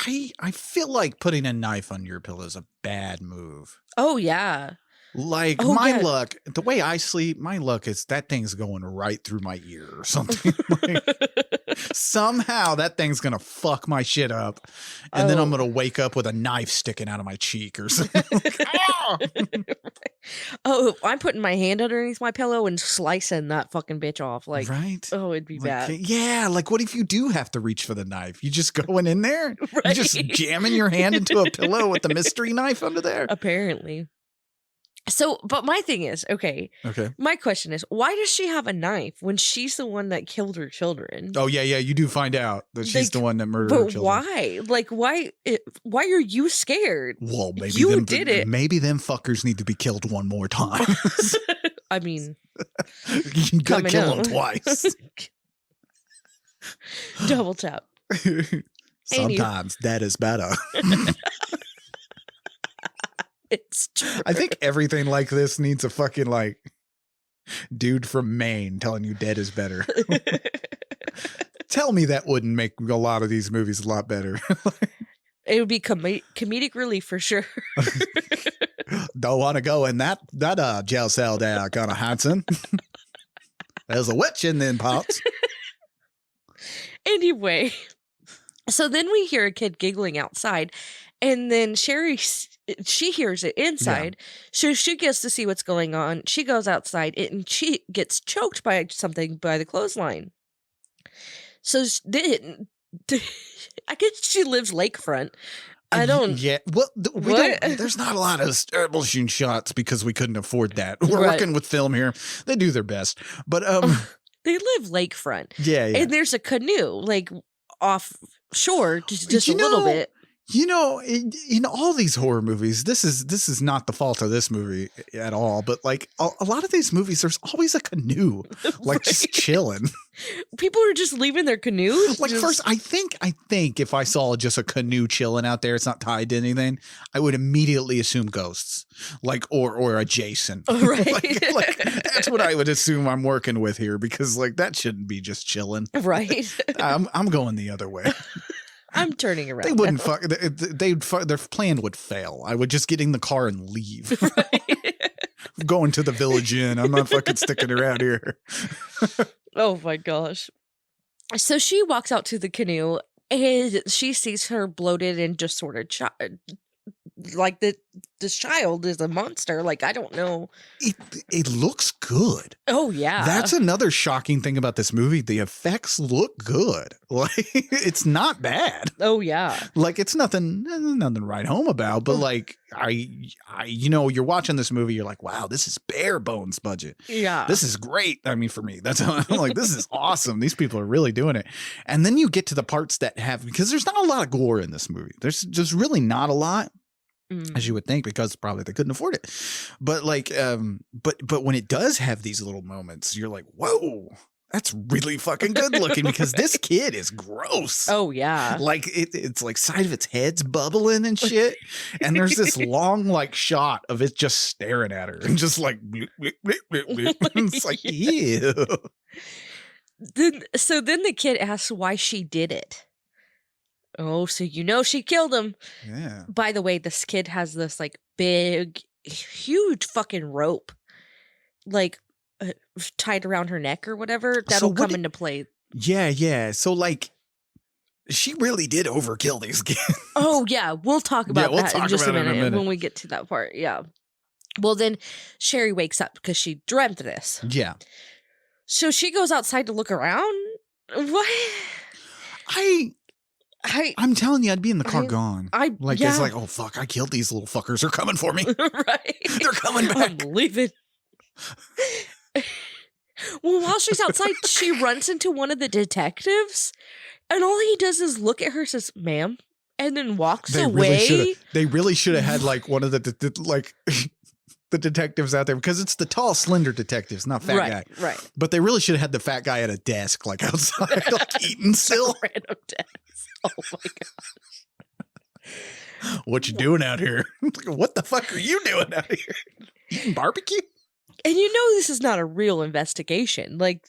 I feel like putting a knife under your pillow is a bad move. Oh, yeah. Like Oh, my yeah. luck, the way I sleep, my luck is that thing's going right through my ear or something. Like, somehow that thing's gonna fuck my shit up, and then I'm Oh. gonna wake up with a knife sticking out of my cheek or something. Like, ah! Oh, I'm putting my hand underneath my pillow and slicing that fucking bitch off. Like, right? oh, it'd be Like, bad. yeah, like what if you do have to reach for the knife? You just going in there? Right. You just jamming your hand into a pillow with the mystery knife under there? Apparently. So, but my thing is, okay, Okay. my question is, why does she have a knife when she's the one that killed her children? Oh yeah, you do find out that she's the one that murdered her But children. why? Like, why are you scared? Well, maybe You them, did it. Maybe them fuckers need to be killed one more time. I mean, You gotta coming kill them up. twice. Double tap. Sometimes that is better. It's true. I think everything like this needs a fucking like dude from Maine telling you dead is better. Tell me that wouldn't make a lot of these movies a lot better. It would be comedic relief for sure. Don't want to go in that jail cell there, Gunnar Hanson. There's a witch in them parts. Anyway, so then we hear a kid giggling outside, and then Sherry, she hears it inside, so she gets to see what's going on. She goes outside, and she gets choked by something by the clothesline. So then, I guess she lives lakefront. I don't. Yeah. Well, we What? don't. There's not a lot of establishing shots because we couldn't afford that. We're Right. working with film here. They do their best, but They live lakefront, yeah. and there's a canoe like offshore, just You a little know, bit. You know, in all these horror movies, this is not the fault of this movie at all. But like a lot of these movies, there's always a canoe, like just Right. chilling. People are just leaving their canoes. Like just- first, I think if I saw just a canoe chilling out there, it's not tied to anything, I would immediately assume ghosts, like or adjacent. Right. like that's what I would assume I'm working with here because like that shouldn't be just chilling. Right. I'm going the other way. I'm turning around. They wouldn't fuck. Their plan would fail. I would just get in the car and leave. Right. Going to the village inn. I'm not fucking sticking around here. Oh my gosh. So she walks out to the canoe and she sees her bloated and just sort of like this child is a monster. Like, I don't know. It looks good. Oh yeah. That's another shocking thing about this movie. The effects look good. Like it's not bad. Oh yeah. Like it's nothing to write home about. But like I you're watching this movie. You're like, wow, this is bare bones budget. Yeah. This is great. I mean, for me, that's how I'm like, this is awesome. These people are really doing it. And then you get to the parts that have, because there's not a lot of gore in this movie. There's just really not a lot, as you would think, because probably they couldn't afford it. But like, but when it does have these little moments, you're like, whoa, that's really fucking good looking because this kid is gross. Oh yeah. Like it's like side of its head's bubbling and shit. And there's this long like shot of it just staring at her and just like, bloop, bloop, bloop, bloop, bloop. It's like, ew. Then the kid asks why she did it. Oh, so she killed him. Yeah. By the way, this kid has this like big, huge fucking rope, like tied around her neck or whatever. That'll what come did- into play. Yeah. So like, she really did overkill these kids. Oh yeah, we'll talk about we'll that talk in just about a it in a minute minute. when we get to that part. Yeah. Well, then Sherry wakes up because she dreamt this. Yeah. So she goes outside to look around. What? I'm telling you, I'd be in the car I- gone. Yeah. It's like, oh fuck, I killed these little fuckers. They're coming for me. Right. They're coming I'm back. leaving. Well, while she's outside, she runs into one of the detectives, and all he does is look at her, says, "Ma'am," and then walks away. They really should have had like one of the like the detectives out there because it's the tall, slender detectives, not fat guy. Right. But they really should have had the fat guy at a desk, like outside, like eating still. Random deaths. Oh my god. What you doing out here? What the fuck are you doing out here? Eating barbecue? And this is not a real investigation. Like,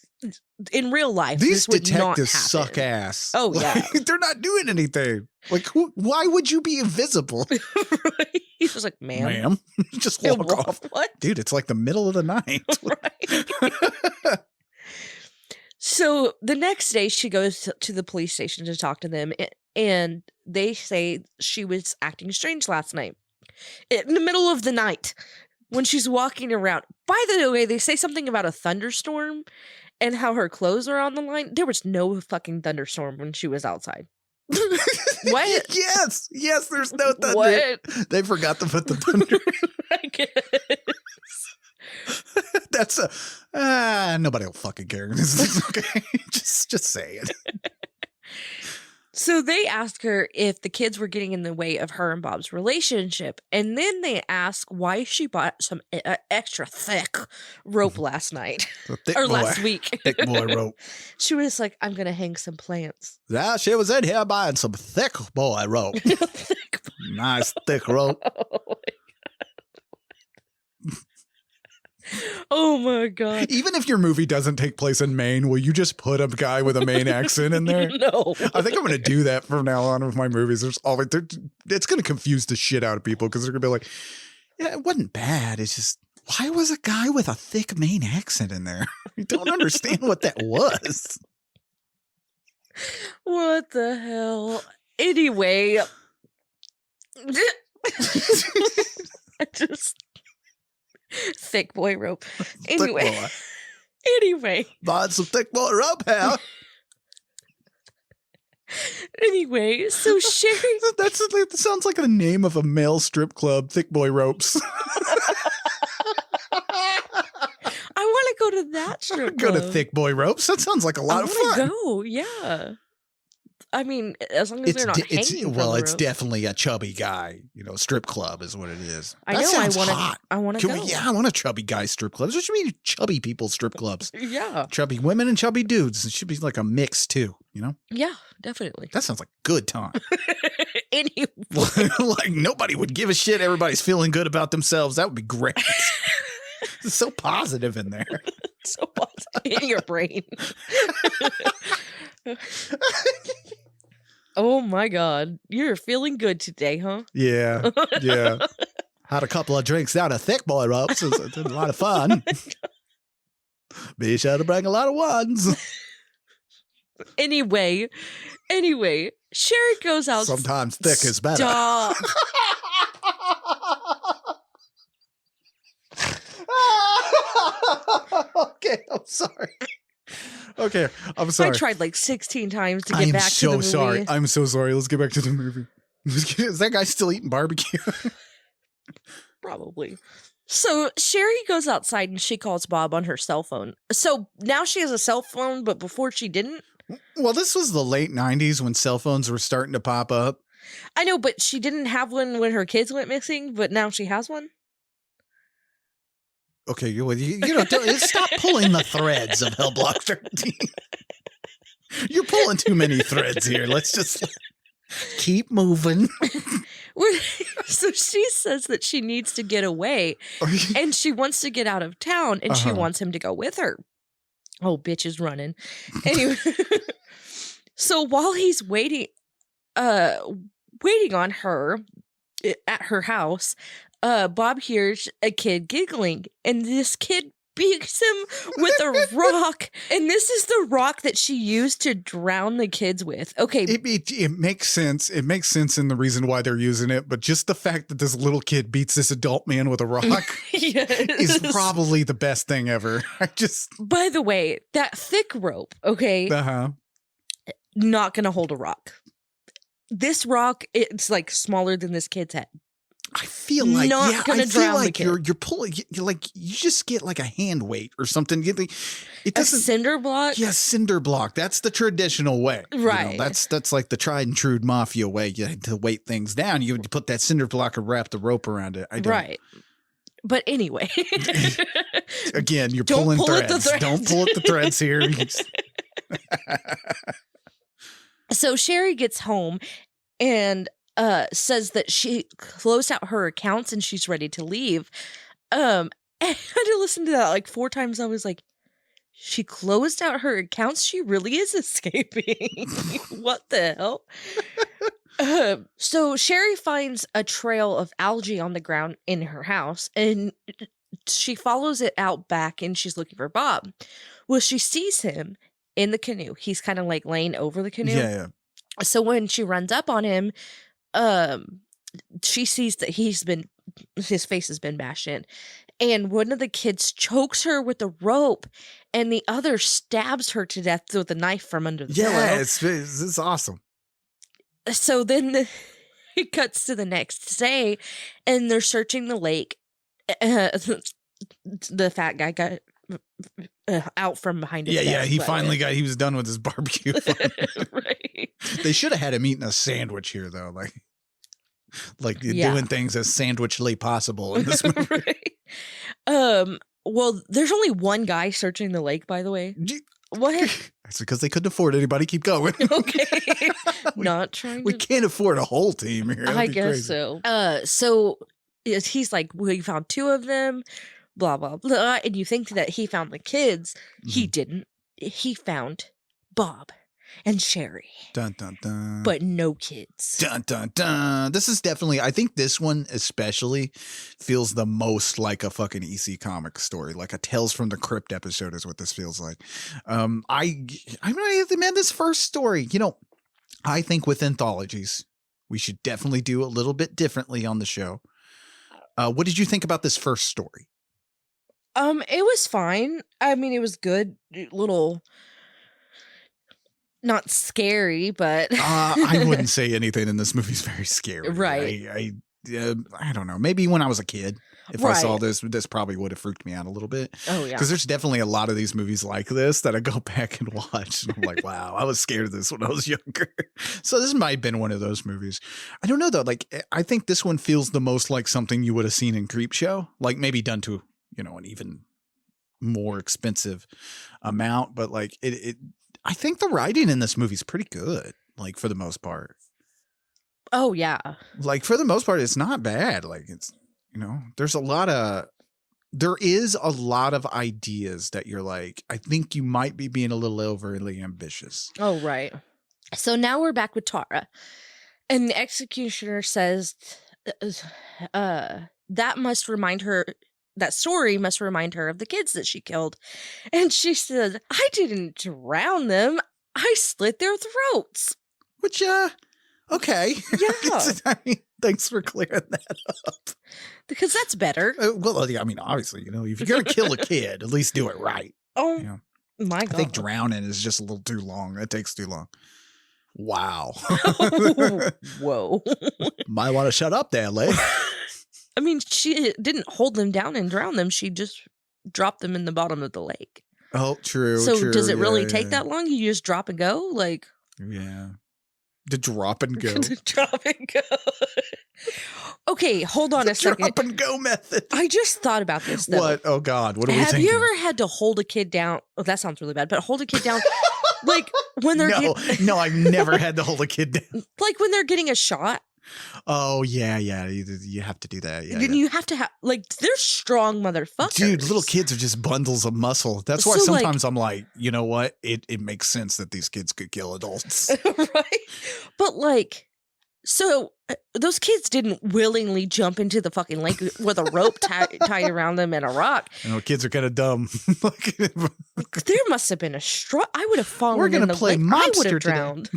in real life, These this would not detectives happen. suck ass. Oh, yeah. They're not doing anything. Like, why would you be invisible? Right? He's just like, ma'am. Just walk off. What? Dude, it's like the middle of the night. Right. So the next day, she goes to the police station to talk to them, and they say she was acting strange last night. In the middle of the night, when she's walking around. By the way, they say something about a thunderstorm and how her clothes are on the line. There was no fucking thunderstorm when she was outside. What? Yes, there's no thunder. What? They forgot to put the thunder. I guess. That's nobody will fucking care. This is okay. Just say it. So they ask her if the kids were getting in the way of her and Bob's relationship. And then they ask why she bought some extra thick rope last night. Last week. Thick boy rope. She was like, I'm going to hang some plants. Yeah, she was in here buying some thick boy rope. Nice thick rope. Oh my God. Even if your movie doesn't take place in Maine, will you just put a guy with a Maine accent in there? No. I think I'm going to do that from now on with my movies. There's always, it's going to confuse the shit out of people because they're going to be like, yeah, it wasn't bad. It's just, why was a guy with a thick Maine accent in there? I don't understand what that was. What the hell? Anyway. I just... Thick boy rope. Anyway. Anyway. Buying some thick boy rope here. Anyway, so Sherry... That sounds like the name of a male strip club, Thick Boy Ropes. I want to go to that strip Go club. to Thick Boy Ropes. That sounds like a lot of fun. Go, yeah. I mean, as long as they're not hanging from the it's rope. definitely a chubby guy. Strip club is what it is. I That know. sounds hot. I want to go. I want a chubby guy strip club. There should be chubby people strip clubs. Yeah. Chubby women and chubby dudes. It should be like a mix too. Yeah, definitely. That sounds like a good time. Anyway. Like nobody would give a shit. Everybody's feeling good about themselves. That would be great. It's so positive in there. So positive in your brain. Oh my God. You're feeling good today, huh? Yeah. Had a couple of drinks down at Thick Boy Ropes. It's a lot of fun. Be sure to bring a lot of ones. Anyway, Sherry goes out. Sometimes thick is better. Stop. Okay, I'm sorry. Okay, I'm sorry. I tried like 16 times to get back to the movie. Sorry. I'm so sorry. Let's get back to the movie. Is that guy still eating barbecue? Probably. So Sherry goes outside and she calls Bob on her cell phone. So now she has a cell phone, but before she didn't. Well, this was the late 90s when cell phones were starting to pop up. I know, but she didn't have one when her kids went missing, but now she has one. Okay, stop pulling the threads of Hellblock 13. You're pulling too many threads here. Let's just keep moving. So she says that she needs to get away and she wants to get out of town and she wants him to go with her. Oh, bitch is running. Anyway, so while he's waiting on her at her house, Bob hears a kid giggling, and this kid beats him with a rock. And this is the rock that she used to drown the kids with. Okay. It makes sense. It makes sense in the reason why they're using it, but just the fact that this little kid beats this adult man with a rock is probably the best thing ever. By the way, that thick rope, okay, not gonna hold a rock. This rock, it's like smaller than this kid's head. I feel like you're pulling, you just get like a hand weight or something. It doesn't, a cinder block. Yeah, cinder block. That's the traditional way, right? That's like the tried and true mafia way. You had to weight things down. You would put that cinder block and wrap the rope around it. Right. But anyway, again, you're pulling threads. Don't pull at the threads here. So Sherry gets home and says that she closed out her accounts and she's ready to leave. And And I had to listen to that like 4 times. I was like, she closed out her accounts. She really is escaping. What the hell? So Sherry finds a trail of algae on the ground in her house, and she follows it out back, and she's looking for Bob. Well, she sees him in the canoe. He's kind of like laying over the canoe. Yeah. So when she runs up on him, she sees that his face has been bashed in. And one of the kids chokes her with a rope, and the other stabs her to death with a knife from under the pillow. Yeah, it's awesome. So then it cuts to the next day, and they're searching the lake. The fat guy got out from behind his desk, He was done with his barbecue. Right. They should have had him eating a sandwich here, though. Doing things as sandwichly possible in this movie. Right. Well, there's only one guy searching the lake, by the way. What? That's because they couldn't afford anybody. Keep going. Okay. Not trying We can't afford a whole team here. I guess so. So he's like, we found 2 of them, blah, blah, blah. And you think that he found the kids. He didn't. He found Bob and Sherry. Dun, dun, dun. But no kids. Dun, dun, dun. This is definitely, I think this one especially feels the most like a fucking EC comic story. Like a Tales from the Crypt episode is what this feels like. Man, this first story, I think with anthologies, we should definitely do a little bit differently on the show. What did you think about this first story? It was fine. I mean, it was good. Little... Not scary, but I wouldn't say anything in this movie is very scary. Right. I don't know. Maybe when I was a kid, if I saw this probably would have freaked me out a little bit. Oh, yeah. Because there's definitely a lot of these movies like this that I go back and watch. And I'm like, wow, I was scared of this when I was younger. So this might have been one of those movies. I don't know, though. Like, I think this one feels the most like something you would have seen in Creepshow. Like maybe done to, an even more expensive amount. But like I think the writing in this movie is pretty good, like for the most part. Oh, yeah. Like for the most part, it's not bad. Like it's, there is a lot of ideas that you're like, I think you might be being a little overly ambitious. Oh, right. So now we're back with Tara, and the executioner says that story must remind her of the kids that she killed. And she says, I didn't drown them. I slit their throats. Which, okay. Yeah. I mean, thanks for clearing that up. Because that's better. Well, yeah, I mean, obviously, if you're going to kill a kid, at least do it right. Oh, my God. I think drowning is just a little too long. It takes too long. Wow. Whoa. Might want to shut up there, Leigh. I mean, she didn't hold them down and drown them. She just dropped them in the bottom of the lake. Oh, true. So does it really take that long? You just drop and go? Like, yeah. The drop and go. Drop and go. Okay, hold on a second. Drop and go method. I just thought about this, though. What? Oh, God. What are we thinking? Have you ever had to hold a kid down? Oh, that sounds really bad, but hold a kid down like when they're No, I've never had to hold a kid down. Like when they're getting a shot. Oh, yeah. You have to do that. Yeah. You have to have, like, they're strong motherfuckers. Dude, little kids are just bundles of muscle. That's why sometimes I'm like, you know what? It makes sense that these kids could kill adults. Right? But, like, so those kids didn't willingly jump into the fucking lake with a rope tied around them and a rock. Kids are kind of dumb. There must have been a I would have fallen We're gonna in the play lake. monster I would have drowned.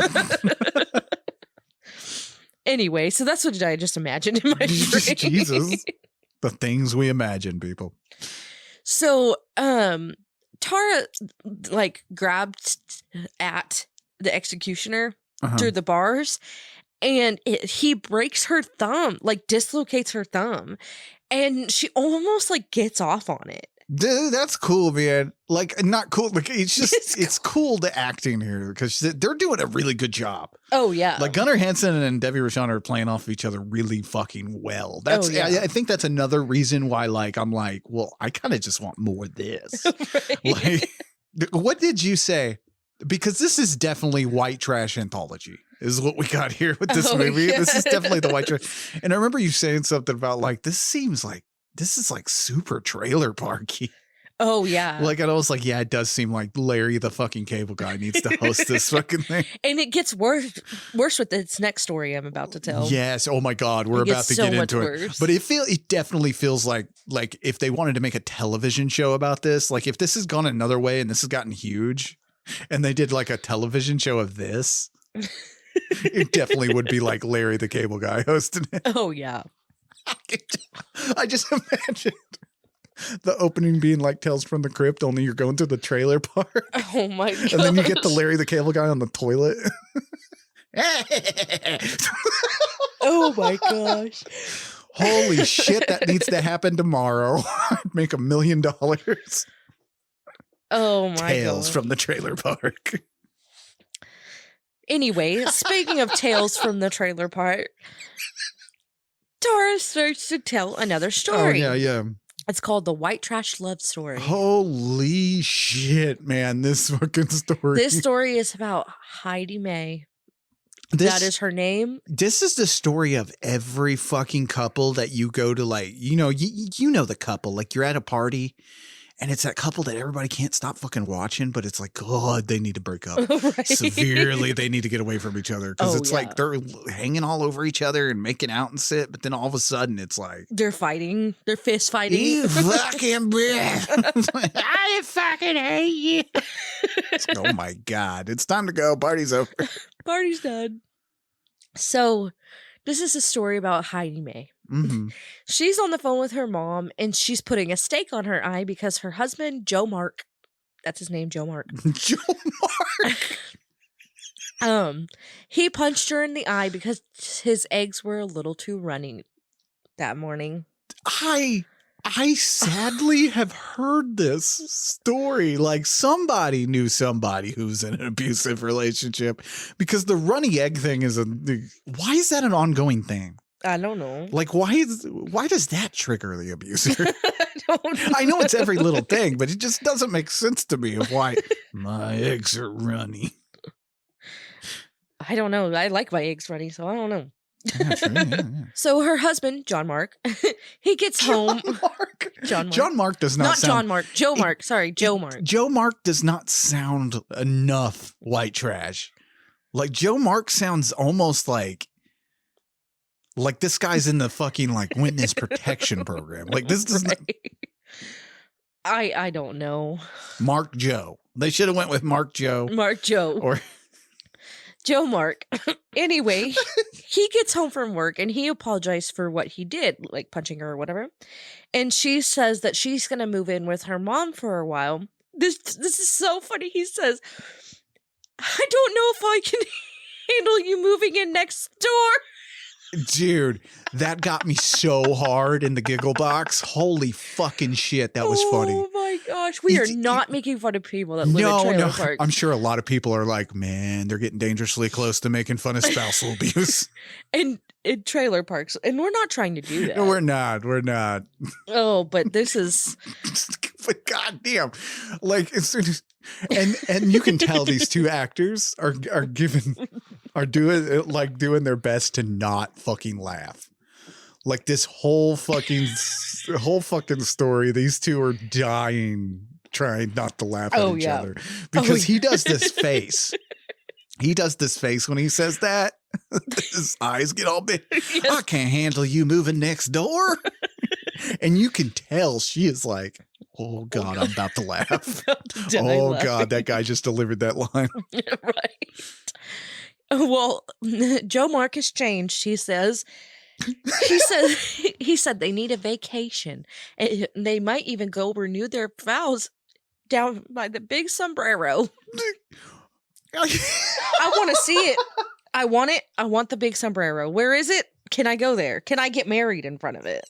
Anyway, so that's what I just imagined in my brain. Jesus. The things we imagine, people. So, Tara, like, grabbed at the executioner through the bars, and he breaks her thumb, like, dislocates her thumb, and she almost, like, gets off on it. Dude, that's cool, man. Like, not cool. Like, it's cool the acting here because they're doing a really good job. Oh, yeah. Like, Gunnar, Hanson, and Debbie Rochon are playing off of each other really fucking well. That's, I think that's another reason why, like, I'm like, well, I kind of just want more of this. Right. Like, what did you say? Because this is definitely white trash anthology is what we got here with this movie. Yeah. This is definitely the white trash. And I remember you saying something about, like, this seems like this is like super trailer parky. Oh, yeah. Like, I was like, yeah, it does seem like Larry the fucking cable guy needs to host this fucking thing. And it gets worse with this next story I'm about to tell. Yes. Oh my God. We're about to get into it. But it definitely feels like if they wanted to make a television show about this, like if this has gone another way and this has gotten huge and they did like a television show of this, it definitely would be like Larry the cable guy hosting it. Oh, yeah. I just imagined the opening being like Tales from the Crypt, only you're going to the trailer park. Oh my god. And then you get the Larry the Cable Guy on the toilet. Oh my gosh. Holy shit, that needs to happen tomorrow. I'd make $1 million. Oh my Tales god. from the trailer park. Anyway, speaking of Tales from the trailer park, Tara starts to tell another story. Oh, yeah. It's called The White Trash Love Story. Holy shit, man. This fucking story. This story is about Heidi May. That is her name. This is the story of every fucking couple that you go to, like, you know the couple, like you're at a party and it's that couple that everybody can't stop fucking watching, but it's like, God, they need to break up. Right. Severely, they need to get away from each other because it's yeah. like they're hanging all over each other and making out and shit, but then all of a sudden it's like, They're fighting. They're fist fighting. you fucking bitch. I fucking hate you. Oh my God. It's time to go. Party's over. Party's done. So, this is a story about Heidi May. Mm-hmm. She's on the phone with her mom, and she's putting a stake on her eye because her husband, Joe Mark, that's his name, Joe Mark. Joe Mark. He punched her in the eye because his eggs were a little too runny that morning. I sadly have heard this story. Like somebody knew somebody who's in an abusive relationship because the runny egg thing is why is that an ongoing thing? I don't know. Like why does that trigger the abuser? I don't know. I know it's every little thing, but it just doesn't make sense to me of why my eggs are runny. I don't know. I like my eggs runny, so I don't know. Yeah, true, yeah. So her husband, John Mark, he gets home. John Mark does not sound... John Mark. Joe Mark. Sorry, Joe Mark. Joe Mark does not sound enough white trash. Like Joe Mark sounds almost like this guy's in the fucking like witness protection program. Like this does not... I don't know. Mark Joe. They should have went with Mark Joe. Mark Joe. Or Joe Mark. Anyway, he gets home from work and he apologized for what he did, like punching her or whatever. And she says that she's going to move in with her mom for a while. This is so funny. He says, I don't know if I can handle you moving in next door. dude, that got me so hard in the giggle box. Holy fucking shit, that was funny. Oh my gosh, we are not making fun of people that live in trailer parks. I'm sure a lot of people are like, man, they're getting dangerously close to making fun of spousal abuse. And in trailer parks, and we're not trying to do that. No, we're not. Oh, but this is... But goddamn, like as soon as, and you can tell these two actors are doing their best to not fucking laugh. Like this whole fucking story, these two are dying trying not to laugh at each other because he does this face. He does this face when he says that. His eyes get all big. Yes. I can't handle you moving next door. And you can tell she is like, oh God, I'm about to laugh. Oh God, that guy just delivered that line. Right. Well, Joe Mark has changed, he says. He said they need a vacation. And they might even go renew their vows down by the big sombrero. I want to see it. I want it. I want the big sombrero. Where is it? Can I go there? Can I get married in front of it?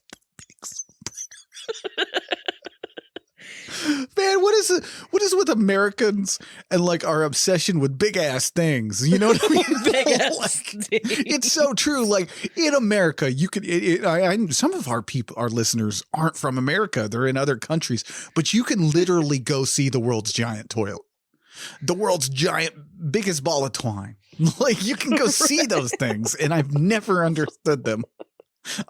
Man, what is with Americans and like our obsession with big ass things? You know what I mean? Big ass things. It's so true. Like in America, you could. Some of our listeners aren't from America; they're in other countries. But you can literally go see the world's giant toilet, the world's biggest ball of twine. Like you can go see those things, and I've never understood them.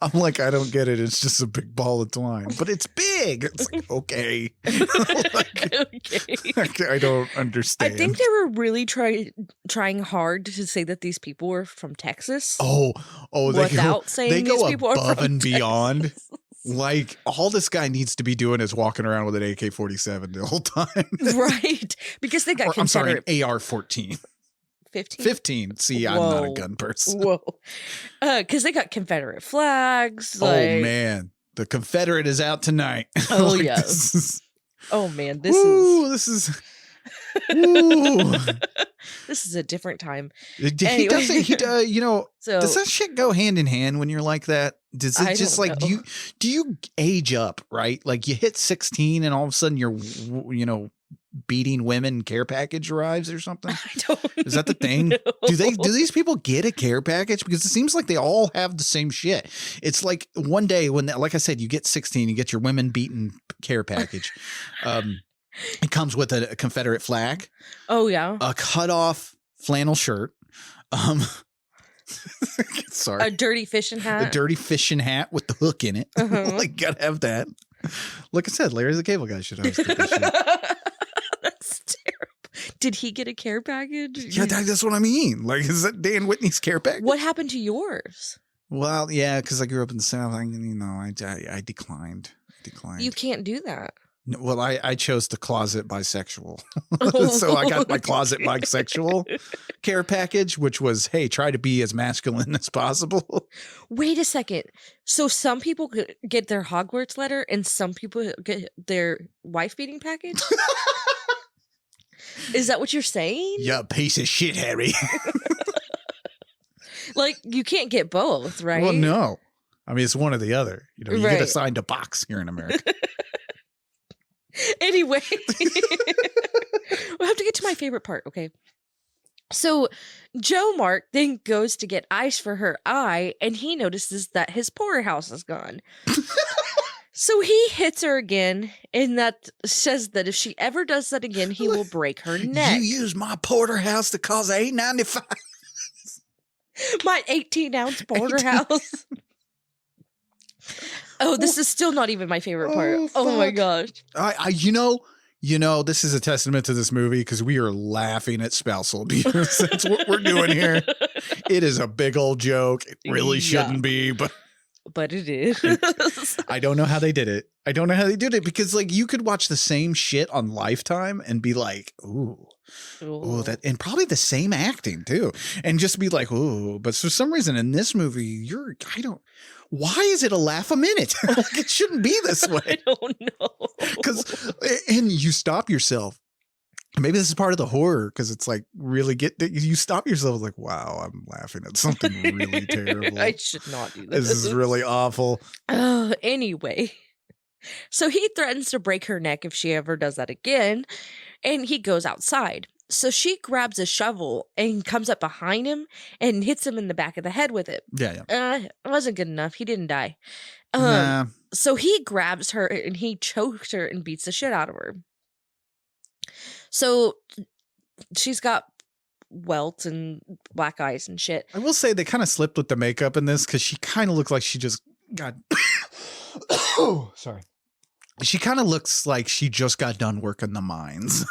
I'm like, I don't get it. It's just a big ball of twine, but it's big. It's like, okay. Okay. I don't understand. I think they were really trying hard to say that these people were from Texas. Oh, without saying they these go people are above from and beyond. Texas. Like, all this guy needs to be doing is walking around with an AK-47 the whole time. Right. Because they got I'm sorry, Confederate. an AR-14. 15? 15. See, I'm not a gun person. Whoa. Because they got Confederate flags. Oh, man. The Confederate is out tonight. Oh, like, yeah. Oh, man. This is a different time. He doesn't, you know, So, does that shit go hand in hand when you're like that? Does it I just don't like, know. do you age up, right? Like you hit 16 and all of a sudden you're, you know, beating women care package arrives or something? I don't Is that the thing? know. Do these people get a care package? Because it seems like they all have the same shit. It's like one day when, like I said, you get 16, you get your women beaten care package. It comes with a Confederate flag. Oh, yeah. A cut off flannel shirt. Sorry. A dirty fishing hat. A dirty fishing hat with the hook in it. Uh-huh. Like, gotta have that. Like I said, Larry the Cable Guy should have this shit. That's terrible. Did he get a care package? Yeah, that's what I mean. Like, is that Dan Whitney's care package? What happened to yours? Well, yeah, because I grew up in the South. I declined. You can't do that. No, well, I chose the closet bisexual. Oh, So I got my closet bisexual care package, which was, hey, try to be as masculine as possible. Wait a second. So some people get their Hogwarts letter and some people get their wife beating package? Is that what you're saying? You piece of shit, Harry. Like, you can't get both, right? Well, no. I mean, it's one or the other. You know, you Right. get assigned a box here in America. Anyway, we'll have to get to my favorite part, okay? So Joe Mark then goes to get ice for her eye, and he notices that his porterhouse is gone. So he hits her again, and that says that if she ever does that again, he will break her neck. You use my porterhouse to cause $8.95. My 18-ounce porterhouse. Oh, this is still not even my favorite part. Oh my gosh. You know, this is a testament to this movie because we are laughing at spousal abuse. That's what we're doing here. It is a big old joke. It really shouldn't be, but it is. I don't know how they did it. I don't know how they did it because, like, you could watch the same shit on Lifetime and be like, ooh, that, and probably the same acting too, and just be like, ooh. But for some reason in this movie, why is it a laugh a minute? Like, it shouldn't be this way. I don't know. And you stop yourself. Maybe this is part of the horror because it's like really you stop yourself like, wow, I'm laughing at something really terrible. I should not do this. This is really awful. Anyway, so he threatens to break her neck if she ever does that again, and he goes outside. So she grabs a shovel and comes up behind him and hits him in the back of the head with it. Yeah. It wasn't good enough. He didn't die. Nah. So he grabs her and he chokes her and beats the shit out of her. So she's got welts and black eyes and shit. I will say they kind of slipped with the makeup in this because she kind of looked like she just got. Oh, sorry. She kind of looks like she just got done working the mines.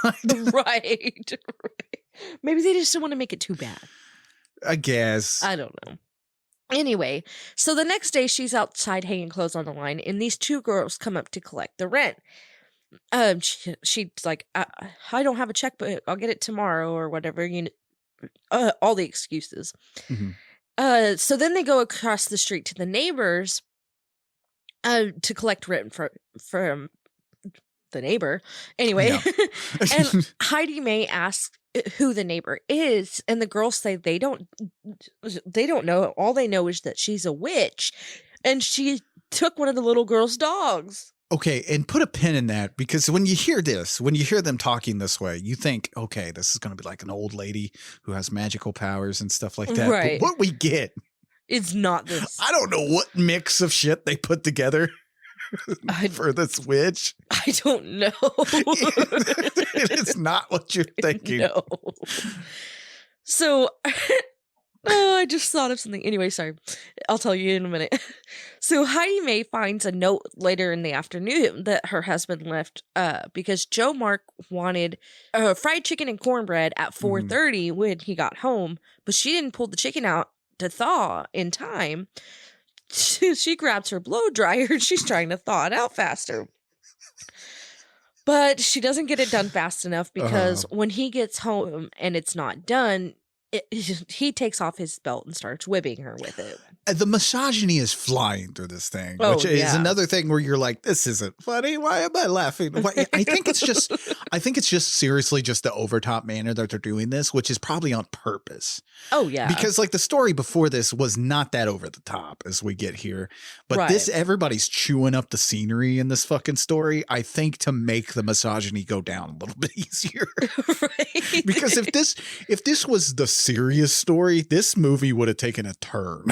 Right. Maybe they just don't want to make it too bad. I guess. I don't know. Anyway, so the next day she's outside hanging clothes on the line, and these two girls come up to collect the rent. She's like, I don't have a check, but I'll get it tomorrow or whatever. You know, all the excuses. Mm-hmm. So then they go across the street to the neighbors to collect rent from the neighbor. Anyway, Yeah. and Heidi Mae asks who the neighbor is, and the girls say they don't know. All they know is that she's a witch, and she took one of the little girl's dogs. Okay, and put a pin in that because when you hear them talking this way, you think, okay, this is going to be like an old lady who has magical powers and stuff like that. Right. But what we get, It's not this. I don't know what mix of shit they put together for this witch. I don't know. It's not what you're thinking. No. So Oh, I just thought of something. Anyway, sorry. I'll tell you in a minute. So Heidi Mae finds a note later in the afternoon that her husband left because Joe Mark wanted fried chicken and cornbread at 4:30 when he got home, but she didn't pull the chicken out to thaw in time. She grabs her blow dryer and she's trying to thaw it out faster. But she doesn't get it done fast enough because when he gets home and it's not done, he takes off his belt and starts whipping her with it. The misogyny is flying through this thing, Oh, which is yeah. another thing where you're like, this isn't funny. Why am I laughing? I think it's just seriously just the overtop manner that they're doing this, which is probably on purpose. Oh, yeah. Because like the story before this was not that over the top as we get here. But this, everybody's chewing up the scenery in this fucking story, I think, to make the misogyny go down a little bit easier. Right. Because if this was the serious story, this movie would have taken a turn.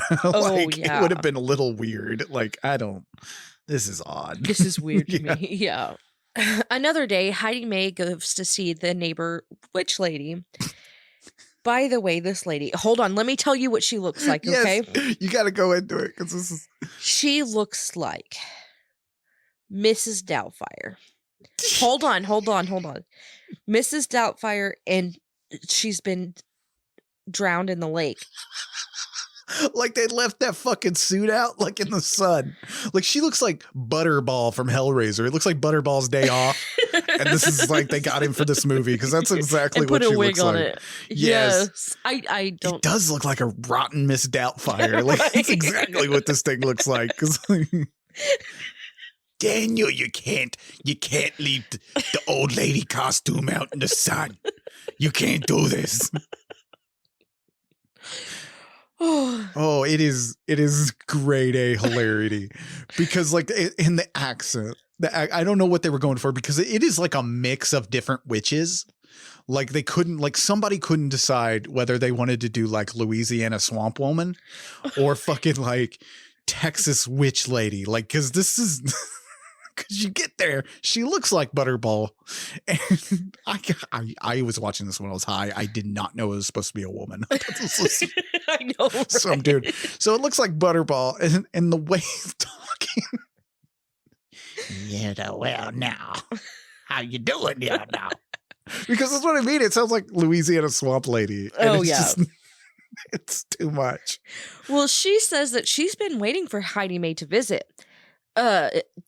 It would have been a little weird. Like, this is odd. This is weird to me. Yeah. Another day, Heidi Mae goes to see the neighbor witch lady. By the way, this lady, hold on, let me tell you what she looks like, okay? Yes, you got to go into it because this is. She looks like Mrs. Doubtfire. Hold on. Mrs. Doubtfire, and she's been drowned in the lake. Like they left that fucking suit out like in the sun. Like she looks like Butterball from Hellraiser. It looks like Butterball's day off. And this is like they got him for this movie because that's exactly and what put she a wig looks on like. it. Yes. I don't. It does look like a rotten Miss Doubtfire. Like that's exactly what this thing looks like. 'Cause, like, Daniel, you can't leave the old lady costume out in the sun. You can't do this. Oh, it is grade A hilarity because like in the accent, I don't know what they were going for because it is like a mix of different witches. Like somebody couldn't decide whether they wanted to do like Louisiana Swamp Woman or fucking like Texas Witch Lady. Like, cause this is because you get there, she looks like Butterball. And I was watching this when I was high. I did not know it was supposed to be a woman. I know, right? Some dude. So it looks like Butterball, and the way he's talking. Yeah, well, now, how you doing here now? Because that's what I mean. It sounds like Louisiana Swamp Lady. And it's just, it's too much. Well, she says that she's been waiting for Heidi Mae to visit.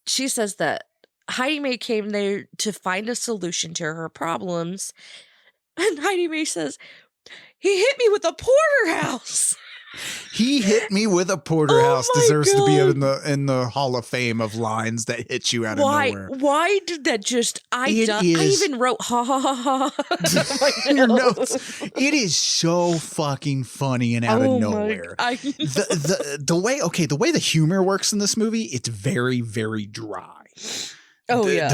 She says that Heidi Mae came there to find a solution to her problems. And Heidi Mae says, he hit me with a porterhouse. He hit me with a porterhouse. Deserves to be in the Hall of Fame of lines that hit you out of nowhere. Why did that just? I even wrote ha ha ha ha. Your notes. It is so fucking funny and out of nowhere. The way the humor works in this movie, it's very, very dry. There's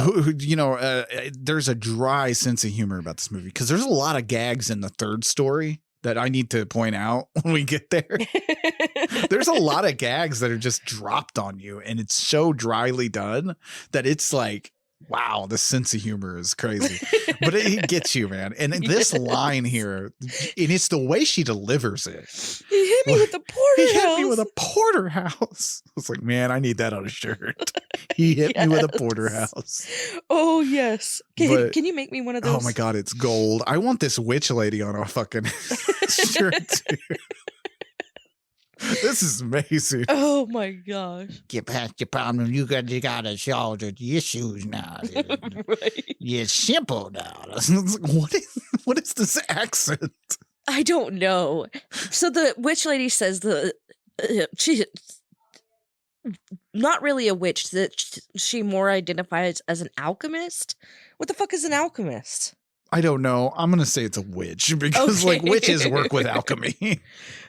a dry sense of humor about this movie because there's a lot of gags in the third story that I need to point out when we get there. There's a lot of gags that are just dropped on you, and it's so dryly done that it's like, wow, the sense of humor is crazy. But it gets you, man. And this line here, and it's the way she delivers it. He hit me with a porterhouse. He hit me with a porterhouse. I was like, man, I need that on a shirt. He hit me with a porterhouse. Oh, yes. Can you make me one of those? Oh, my God, it's gold. I want this witch lady on a fucking shirt, too. This is amazing. Oh, my gosh. Get past your problem. You got to solve the issues now. Right. It's simple now. What is this accent? I don't know. So the witch lady says she's not really a witch, that she more identifies as an alchemist. What the fuck is an alchemist? I don't know. I'm going to say it's a witch because like witches work with alchemy.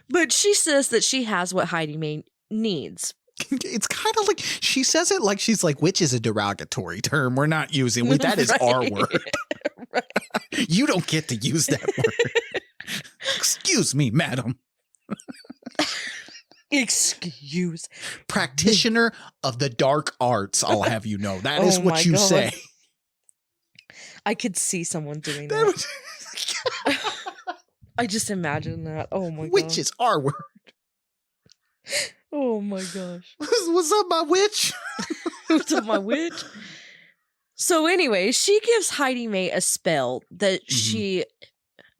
But she says that she has what Heidi Mae needs. It's kind of like she says it like she's like, witch is a derogatory term. We're not using that is our word. Right. You don't get to use that word. Excuse me, madam. Excuse. Practitioner of the dark arts, I'll have you know. That is what you say. I just imagine that. Oh my god. Witch is our word. Oh my gosh. What's up, my witch? What's up, my witch? So anyway, she gives Heidi Mae a spell that she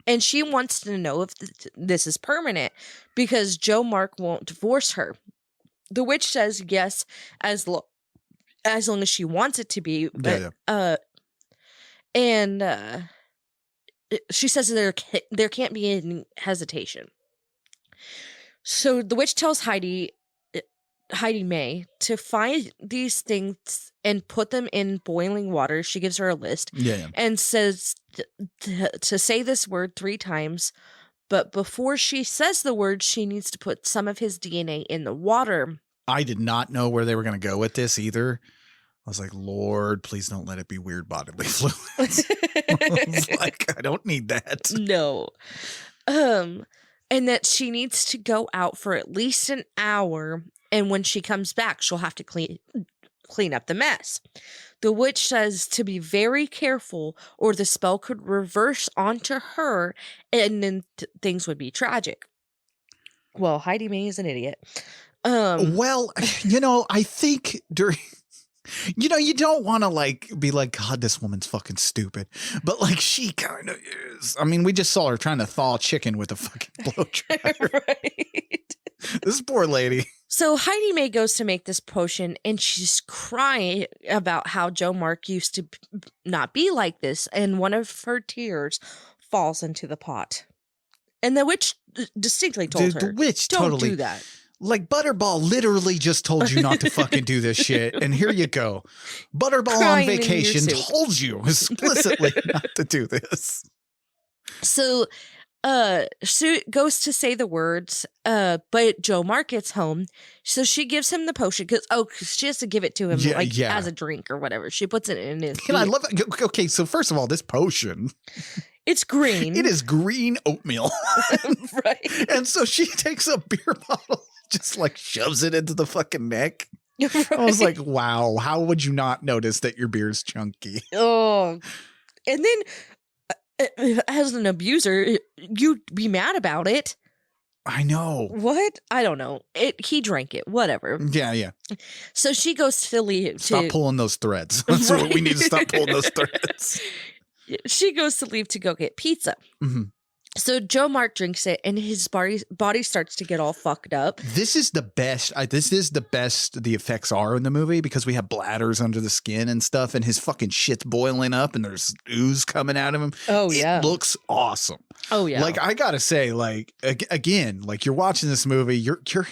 wants to know if this is permanent because Joe Mark won't divorce her. The witch says yes, as long as she wants it to be. But, she says there can't be any hesitation. So the witch tells Heidi Mae to find these things and put them in boiling water. She gives her a list and says to say this word 3 times. But before she says the word, she needs to put some of his DNA in the water. I did not know where they were going to go with this either. I was like, Lord, please don't let it be weird bodily fluids. I was like, I don't need that. No. And that she needs to go out for at least an hour. And when she comes back, she'll have to clean up the mess. The witch says to be very careful or the spell could reverse onto her and then things would be tragic. Well, Heidi Mae is an idiot. Well, I think during... you don't want to be like, God, this woman's fucking stupid. But she kind of is. I mean, we just saw her trying to thaw chicken with a fucking blow dryer. Right. This poor lady. So Heidi Mae goes to make this potion and she's crying about how Joe Mark used to not be like this. And one of her tears falls into the pot. And the witch distinctly told her, the witch don't totally do that. Like Butterball literally just told you not to fucking do this shit. And here you go. Butterball Crying on vacation told you explicitly not to do this. So she goes to say the words, but Joe Mark gets home. So she gives him the potion because she has to give it to him as a drink or whatever. She puts it in his And I love it. Okay, so first of all, this potion. It's green. It is green oatmeal. Right. And so she takes a beer bottle, just shoves it into the fucking neck. Right. I was like, wow, how would you not notice that your beer's chunky? Oh. And then as an abuser, you'd be mad about it. I know. What? I don't know. He drank it. Whatever. Yeah. So she goes to Tilley. Stop pulling those threads. That's what we need to stop pulling those threads. She goes to leave to go get pizza. Mm-hmm. So Joe Mark drinks it and his body starts to get all fucked up. This is the best. This is the best the effects are in the movie because we have bladders under the skin and stuff and his fucking shit's boiling up and there's ooze coming out of him. Oh, yeah. It looks awesome. Oh, yeah. I gotta say, again, you're watching this movie, you're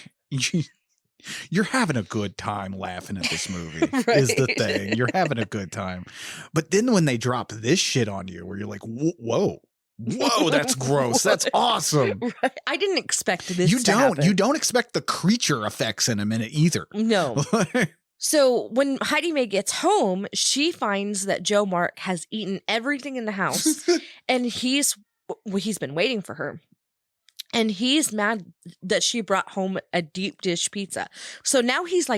having a good time laughing at this movie. Right. Is the thing. You're having a good time. But then when they drop this shit on you where you're like, whoa, that's gross. That's awesome. Right. I didn't expect this to happen. You don't expect the creature effects in a minute either. No. So when Heidi Mae gets home, she finds that Joe Mark has eaten everything in the house and he's been waiting for her. And he's mad that she brought home a deep dish pizza. So now he's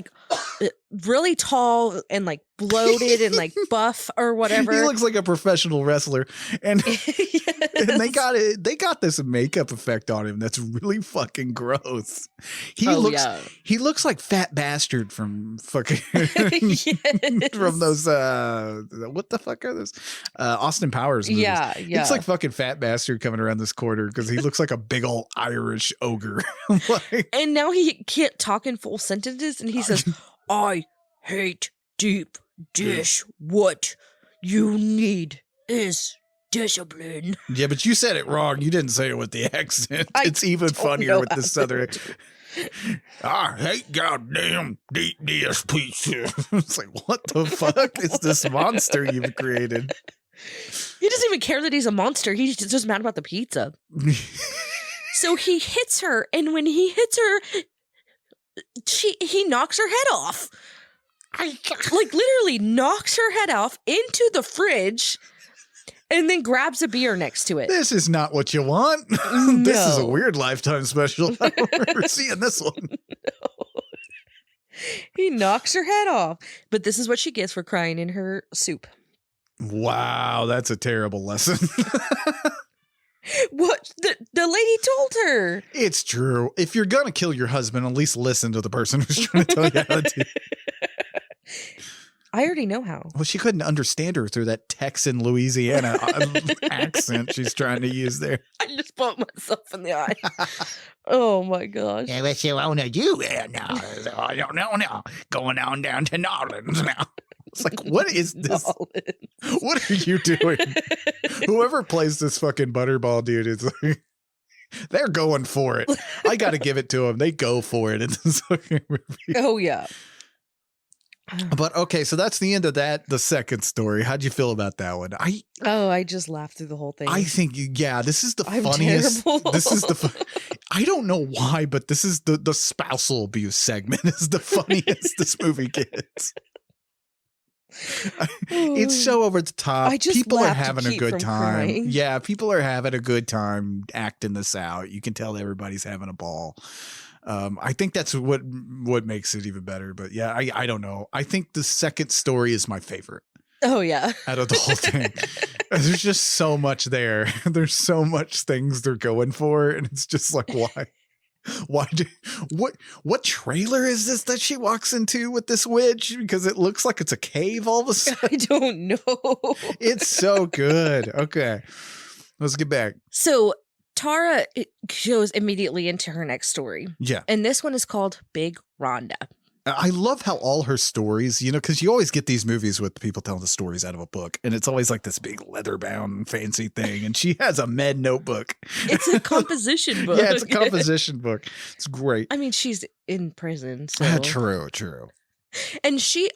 really tall and bloated and buff or whatever. He looks like a professional wrestler. And, yes. and they got this makeup effect on him that's really fucking gross. He looks like Fat Bastard from fucking from those what the fuck are those? Austin Powers movies. Yeah. It's like fucking Fat Bastard coming around this corner because he looks like a big old Irish ogre. And now he can't talk in full sentences and he says, I hate deep dish. What you need is discipline. Yeah, but you said it wrong. You didn't say it with the accent. It's even funnier with the southern. I hate goddamn deep dish pizza. It's like, what the fuck is this monster you've created? He doesn't even care that he's a monster. He's just mad about the pizza. So he hits her, and when he hits her, he knocks her head off. Literally knocks her head off into the fridge and then grabs a beer next to it. This is not what you want. No. This is a weird Lifetime special. I don't remember seeing this one. No. He knocks her head off. But this is what she gets for crying in her soup. Wow, that's a terrible lesson. What? The lady told her. It's true. If you're gonna kill your husband, at least listen to the person who's trying to tell you how to. I already know how. Well, she couldn't understand her through that Texan Louisiana accent she's trying to use there. I just bumped myself in the eye. Oh my gosh. Yeah, what you want to do there now? I don't know now. Going on down to New Orleans now. It's like, what is this? What are you doing? Whoever plays this fucking Butterball dude is like, they're going for it. I got to give it to them. They go for it in this fucking movie. Oh, yeah. But okay, so that's the end of that. The second story. How'd you feel about that one? I just laughed through the whole thing. I think, yeah, this is the I'm funniest. terrible. This is the. I don't know why, but this is the spousal abuse segment is the funniest this movie gets. It's so over the top. I just people are laughed to having a keep good from time. crying. Yeah, people are having a good time acting this out. You can tell everybody's having a ball. I think that's what makes it even better. But yeah, I don't know. I think the second story is my favorite Oh, yeah. out of the whole thing. There's just so much there. There's so much things they're going for, and it's just like, why? What trailer is this that she walks into with this witch? Because it looks like it's a cave all of a sudden. I don't know. It's so good. Okay. Let's get back. So Tara goes immediately into her next story. Yeah. And this one is called Big Rhonda. I love how all her stories, because you always get these movies with people telling the stories out of a book, and it's always like this big leather-bound fancy thing, and she has a med notebook. It's a composition book. Yeah, it's a composition book. It's great. I mean, she's in prison, so. True. And she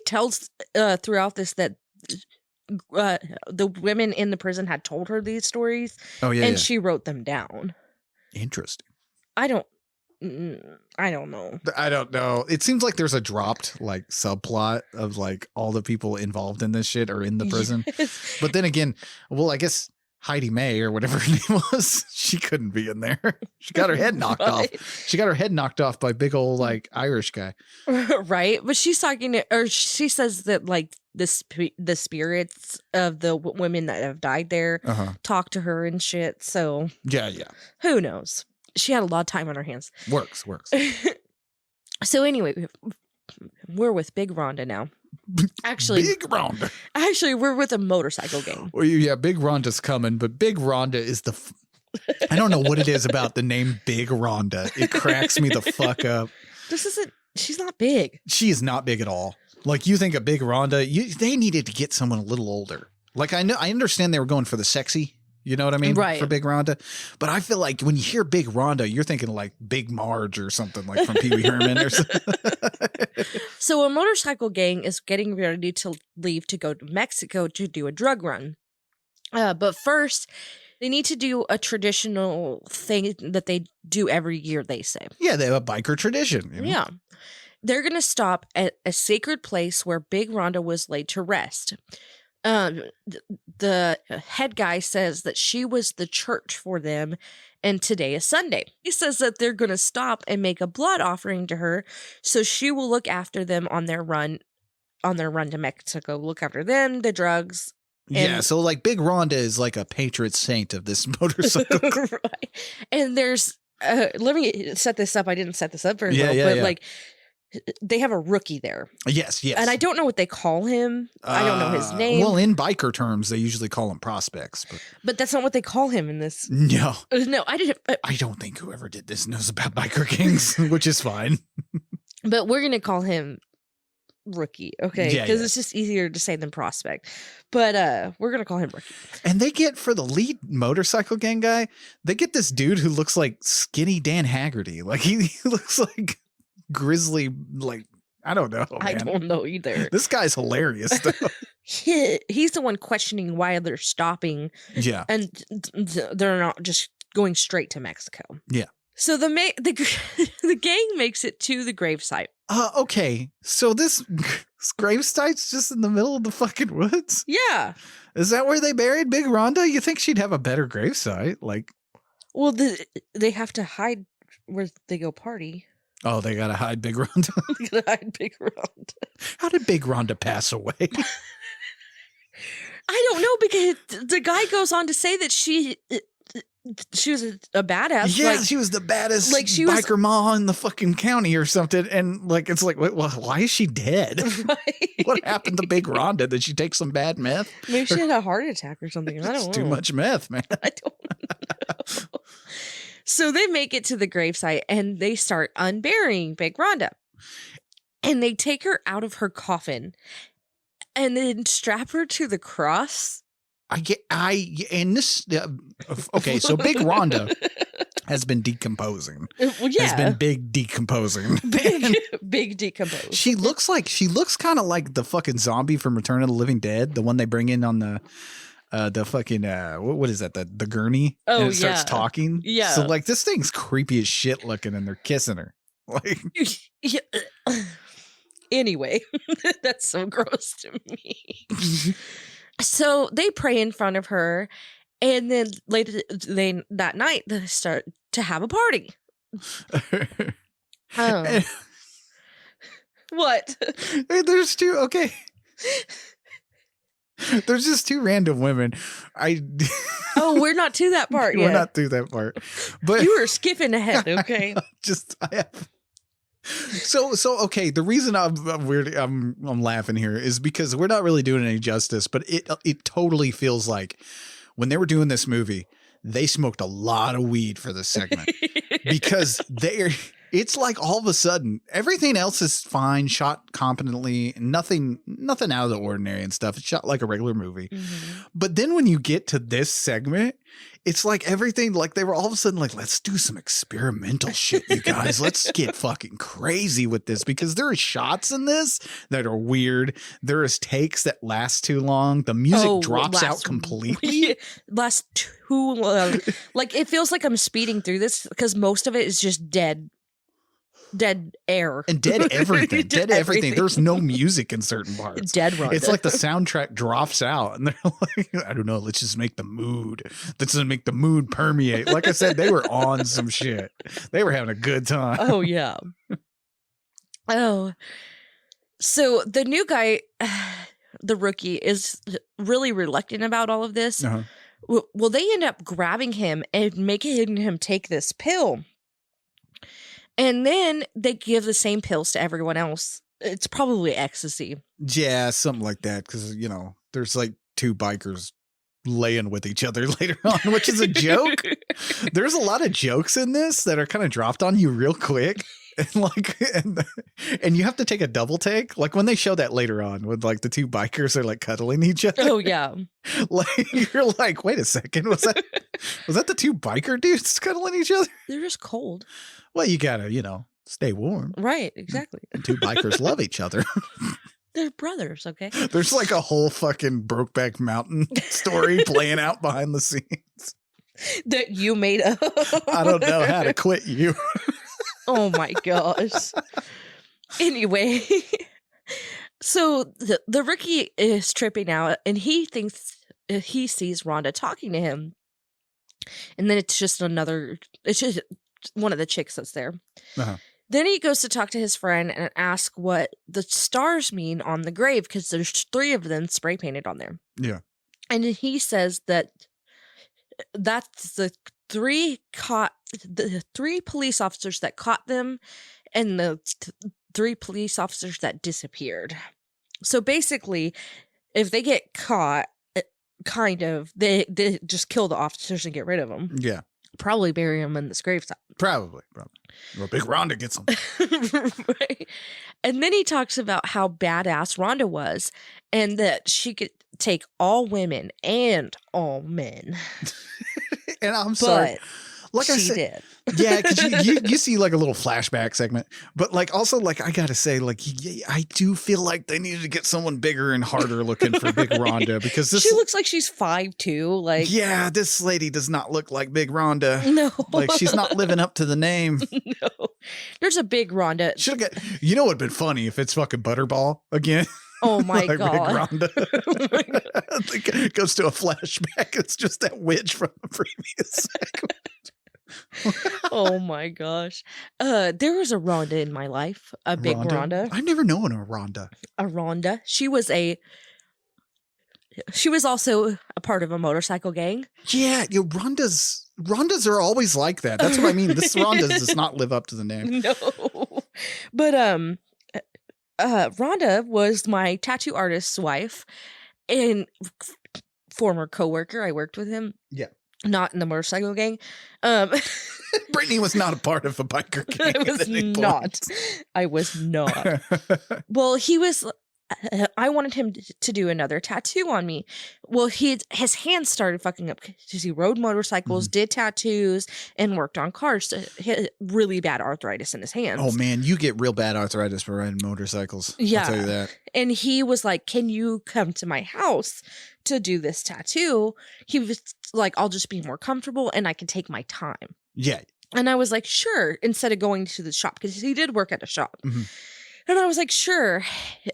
tells throughout this that the women in the prison had told her these stories. Oh, yeah. And she wrote them down. Interesting. I don't know. I don't know. It seems like there's a dropped like subplot of like all the people involved in this shit are in the prison. Yes. But then again, well, I guess Heidi May or whatever her name was, she couldn't be in there. She got her head knocked off. She got her head knocked off by big old like Irish guy. Right. But she's talking or she says that like the spirits of the women that have died there talk to her and shit. So yeah. Who knows? She had a lot of time on her hands. Works. So anyway, we're with Big Rhonda now. Actually, Big Rhonda. Actually, we're with a motorcycle gang. Well, yeah, Big Rhonda's coming, but Big Rhonda is I don't know what it is about the name Big Rhonda. It cracks me the fuck up. She's not big. She is not big at all. Like you think of Big Rhonda, they needed to get someone a little older. Like I understand they were going for the sexy. You know what I mean? Right. For Big Rhonda. But I feel like when you hear Big Rhonda, you're thinking like Big Marge or something like from Pee Wee Herman or something. So a motorcycle gang is getting ready to leave to go to Mexico to do a drug run. But first, they need to do a traditional thing that they do every year, they say. Yeah, they have a biker tradition. Yeah. They're going to stop at a sacred place where Big Rhonda was laid to rest. The head guy says that she was the church for them, and today is Sunday. He says that they're going to stop and make a blood offering to her, so she will look after them on their run to Mexico. Look after them, the drugs. Yeah, so like Big Rhonda is like a patron saint of this motorcycle. Right. And there's let me set this up. I didn't set this up very well, but like they have a rookie there. Yes. And I don't know what they call him. I don't know his name. Well, in biker terms, they usually call him prospects. But that's not what they call him in this. No. No, I didn't. I don't think whoever did this knows about biker kings, which is fine. But we're going to call him rookie, okay? Because it's just easier to say than prospect. But we're going to call him rookie. And they get, for the lead motorcycle gang guy, they get this dude who looks like skinny Dan Haggerty. Like he looks like grizzly, like I don't know, man. I don't know either. This guy's hilarious though. He's the one questioning why they're stopping. Yeah. And they're not just going straight to Mexico. Yeah. So the gang makes it to the gravesite. Okay. So this gravesite's just in the middle of the fucking woods? Yeah. Is that where they buried Big Rhonda? You think she'd have a better gravesite? Like, well, they have to hide where they go party. Oh, they gotta hide Big Rhonda. They gotta hide Big Rhonda. How did Big Rhonda pass away? I don't know, because the guy goes on to say that she was a badass. Yeah, like, she was the baddest like she was- biker ma in the fucking county or something. And like, it's like, wait, well, why is she dead? right? What happened to Big Rhonda? Did she take some bad meth? Maybe she had a heart attack or something. I It's don't know. too much meth, man. I don't know. So they make it to the gravesite and they start unburying Big Rhonda. And they take her out of her coffin and then strap her to the cross. And this, okay, so Big Rhonda has been decomposing. Well, yeah. Has been big decomposing. Big decomposed. She looks kind of like the fucking zombie from Return of the Living Dead, the one they bring in on the fucking what is that, the gurney? Oh, and it starts talking. Yeah. So like this thing's creepy as shit looking, and they're kissing her. Like, Yeah. Anyway, that's so gross to me. So they pray in front of her, and then later that night they start to have a party. What? There's two. Okay. There's just two random women. Oh, we're not to that part yet. We're not through that part. But You were skipping ahead, okay? I have. So okay. The reason I'm laughing here is because we're not really doing any justice, but it totally feels like when they were doing this movie, they smoked a lot of weed for this segment because it's like all of a sudden everything else is fine, shot competently, nothing out of the ordinary and stuff. It's shot like a regular movie. Mm-hmm. But then when you get to this segment, it's like everything, like they were all of a sudden like, let's do some experimental shit, you guys. Let's get fucking crazy with this, because there are shots in this that are weird. There is takes that last too long. The music drops out completely. Last too long. Like it feels like I'm speeding through this because most of it is just dead air and dead everything. dead everything. There's no music in certain parts. Dead Rhonda. It's like the soundtrack drops out and they're like, I don't know, let's just make the mood permeate. Like I said, they were on some shit. They were having a good time. Oh yeah. Oh, so the new guy, the rookie, is really reluctant about all of this. Uh-huh. Well, they end up grabbing him and making him take this pill. And then they give the same pills to everyone else. It's probably ecstasy. Yeah, something like that. Because, you know, there's like two bikers laying with each other later on, which is a joke. There's a lot of jokes in this that are kind of dropped on you real quick. And like, and you have to take a double take. Like when they show that later on with like the two bikers are like cuddling each other. Oh, yeah. Like you're like, wait a second. Was that the two biker dudes cuddling each other? They're just cold. Well, you gotta, you know, stay warm. Right, exactly. And two bikers love each other. They're brothers, okay? There's like a whole fucking Brokeback Mountain story playing out behind the scenes. That you made up. I don't know how to quit you. Oh my gosh. Anyway, so the rookie is tripping out and he thinks he sees Rhonda talking to him. And then it's just one of the chicks that's there. Uh-huh. Then he goes to talk to his friend and ask what the stars mean on the grave because there's 3 of them spray painted on there. Yeah. And he says that's the 3 police officers that caught them and the 3 police officers that disappeared. So basically, if they get caught, they just kill the officers and get rid of them. Yeah. Probably bury them in this gravesite. Probably. Well, Big Rhonda gets them. Right. And then he talks about how badass Rhonda was and that she could take all women and all men. And I'm sorry. Like I said, did. Yeah, because you see like a little flashback segment, but like also like I gotta say like I do feel like they needed to get someone bigger and harder looking for Big Rhonda because she looks like she's 5'2". Like yeah, this lady does not look like Big Rhonda. No, like she's not living up to the name. No, there's a Big Rhonda. Should have got. You know what'd been funny if it's fucking Butterball again. Oh my like god! Big Rhonda. Oh my god. I think it goes to a flashback. It's just that witch from the previous segment. Oh my gosh. There was a Rhonda in my life. A big Rhonda. I've never known a Rhonda. A Rhonda. She was also a part of a motorcycle gang. Yeah, Rhonda's Rhondas are always like that. That's what I mean. This Rhonda does not live up to the name. No. But Rhonda was my tattoo artist's wife and former coworker. I worked with him. Yeah. Not in the motorcycle gang. Brittany was not a part of a biker gang. I was not. Well, he was. I wanted him to do another tattoo on me. Well, his hands started fucking up because he rode motorcycles, did tattoos, and worked on cars. So he had really bad arthritis in his hands. Oh man, you get real bad arthritis for riding motorcycles. Yeah. I'll tell you that. And he was like, "Can you come to my house to do this tattoo?" He was like, "I'll just be more comfortable and I can take my time." Yeah. And I was like, "Sure," instead of going to the shop, because he did work at a shop. And I was like, "Sure."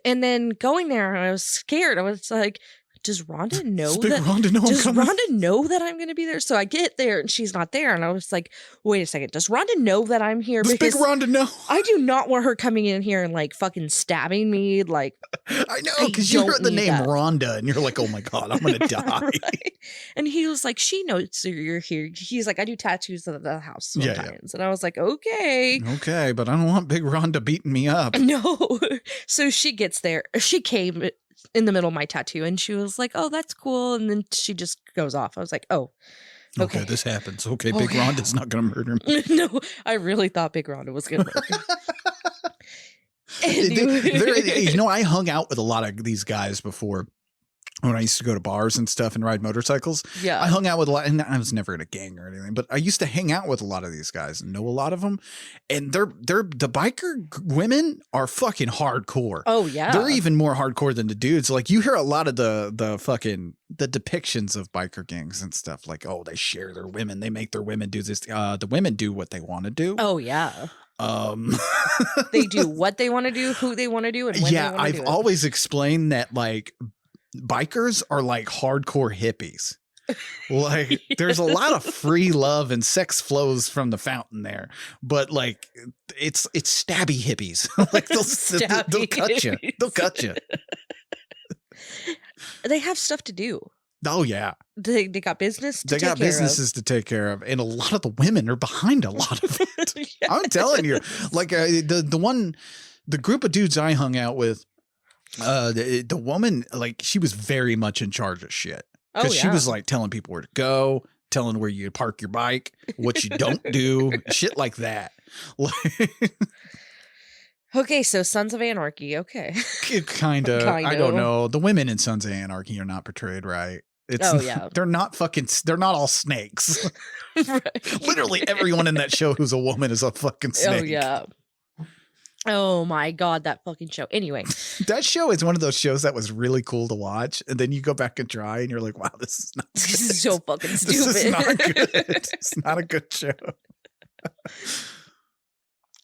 And then going there, I was scared. I was like, does Rhonda know that? Does Rhonda know that I'm going to be there? So I get there and she's not there. And I was like, wait a second. Does Rhonda know that I'm here? Does big Rhonda know? I do not want her coming in here and like fucking stabbing me. Like, I know, because you heard the name Rhonda and you're like, oh my God, I'm going to die. Right? And he was like, she knows you're here. He's like, I do tattoos at the house sometimes. And I was like, okay. Okay, but I don't want big Rhonda beating me up. No. So she gets there. She came in the middle of my tattoo and she was like, oh, that's cool. And then she just goes off. I was like, oh, okay. This happens. Okay, big Rhonda's not going to murder me. No, I really thought big Rhonda was going to murder me. You know, I hung out with a lot of these guys before when I used to go to bars and stuff and ride motorcycles. Yeah. I hung out with a lot, and I was never in a gang or anything, but I used to hang out with a lot of these guys and know a lot of them. And the biker women are fucking hardcore. Oh yeah. They're even more hardcore than the dudes. Like you hear a lot of the depictions of biker gangs and stuff like, oh, they share their women. They make their women do this. The women do what they want to do. Oh yeah. They do what they want to do, who they want to do, and when they want to do it. I've always explained that like bikers are like hardcore hippies. Like there's a lot of free love and sex flows from the fountain there, but like it's stabby hippies. Like they'll cut you. They'll cut you. They have stuff to do. Oh yeah, they got business. They got businesses to take care of, and a lot of the women are behind a lot of it. Yes. I'm telling you, like the group of dudes I hung out with, the woman, like she was very much in charge of shit because she was like telling people where to go, telling where you park your bike, what you don't do, shit like that. Okay, so Sons of Anarchy. Okay, kind of. I don't know. The women in Sons of Anarchy are not portrayed right. They're not all snakes. Right. Literally everyone in that show who's a woman is a fucking snake. Oh yeah. Oh my God, that fucking show. Anyway, that show is one of those shows that was really cool to watch, and then you go back and try, and you're like, "Wow, this is not. This is so fucking stupid. This is not good. It's not a good show."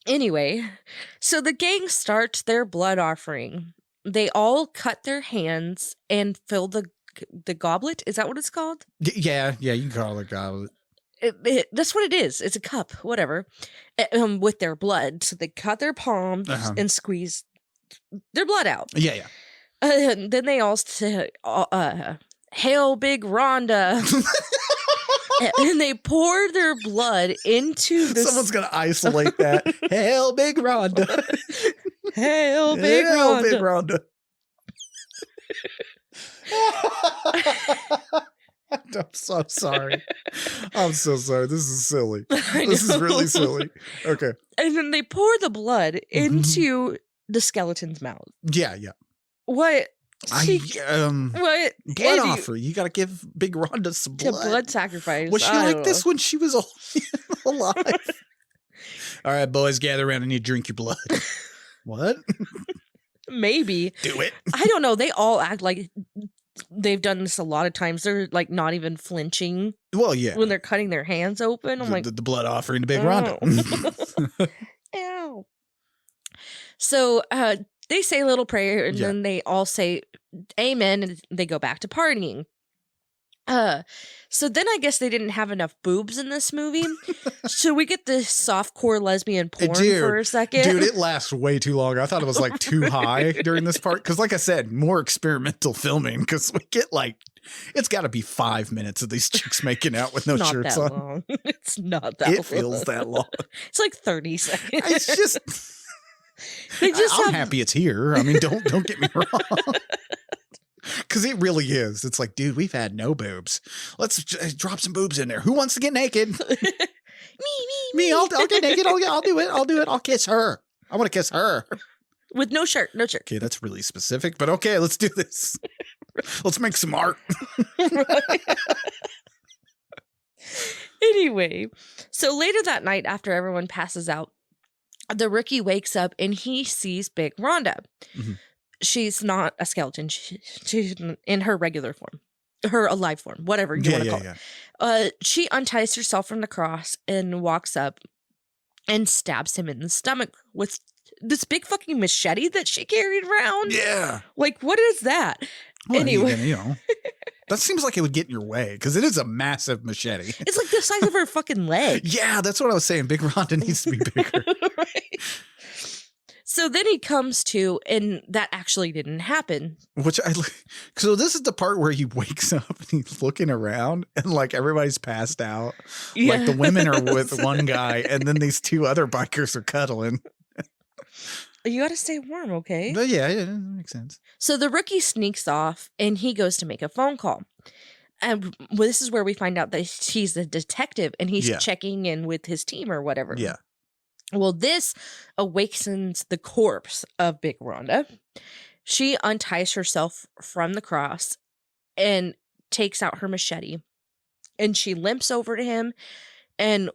Anyway, so the gang starts their blood offering. They all cut their hands and fill the goblet. Is that what it's called? Yeah, you can call it a goblet. That's what it is. It's a cup, whatever, with their blood. So they cut their palms and squeeze their blood out. Yeah. And then they all say, "Hail, big Rhonda." And they pour their blood into the... Someone's going to isolate that. Hail, big Rhonda. Hail, big Rhonda. Big Rhonda. I'm so sorry. I'm so sorry. This is silly. This is really silly. Okay. And then they pour the blood into the skeleton's mouth. Yeah. What? What? Blood offer. You got to give big Rhonda some blood. To blood sacrifice. Was she like this when she was alive? All right, boys, gather around and you drink your blood. What? Maybe. Do it. I don't know. They all act like they've done this a lot of times. They're like not even flinching. Well, yeah. When they're cutting their hands open. I'm like, the blood offering to big Rhonda. Ow. So, they say a little prayer and then they all say amen and they go back to partying. So then I guess they didn't have enough boobs in this movie. So we get this softcore lesbian porn for a second. Dude, it lasts way too long. I thought it was like too high during this part. Because like I said, more experimental filming. Because we get like, it's got to be 5 minutes of these chicks making out with no shirts on. Long. It's not that long. It feels that long. It's like 30 seconds. It's just... I'm happy it's here. I mean, don't get me wrong. Because it really is. It's like, dude, we've had no boobs. Let's drop some boobs in there. Who wants to get naked? me. I'll get naked. I'll do it. I'll kiss her. I want to kiss her. With no shirt. Okay, that's really specific, but okay, let's do this. Let's make some art. Anyway, so later that night after everyone passes out, the rookie wakes up and he sees Big Rhonda. Mm-hmm. She's not a skeleton. She's in her regular form, her alive form, whatever you want to call it. She unties herself from the cross and walks up and stabs him in the stomach with this big fucking machete that she carried around. Yeah. Like, what is that? Well, anyway. You know, that seems like it would get in your way because it is a massive machete. It's like the size of her fucking leg. Yeah, that's what I was saying. Big Rhonda needs to be bigger. Right. So then he comes to, and that actually didn't happen. So this is the part where he wakes up and he's looking around and like everybody's passed out. Yeah. Like the women are with one guy and then these two other bikers are cuddling. You got to stay warm, okay? But yeah, that makes sense. So the rookie sneaks off and he goes to make a phone call. And this is where we find out that he's a detective and he's checking in with his team or whatever. Yeah. Well, this awakens the corpse of Big Rhonda. She unties herself from the cross and takes out her machete. And she limps over to him. And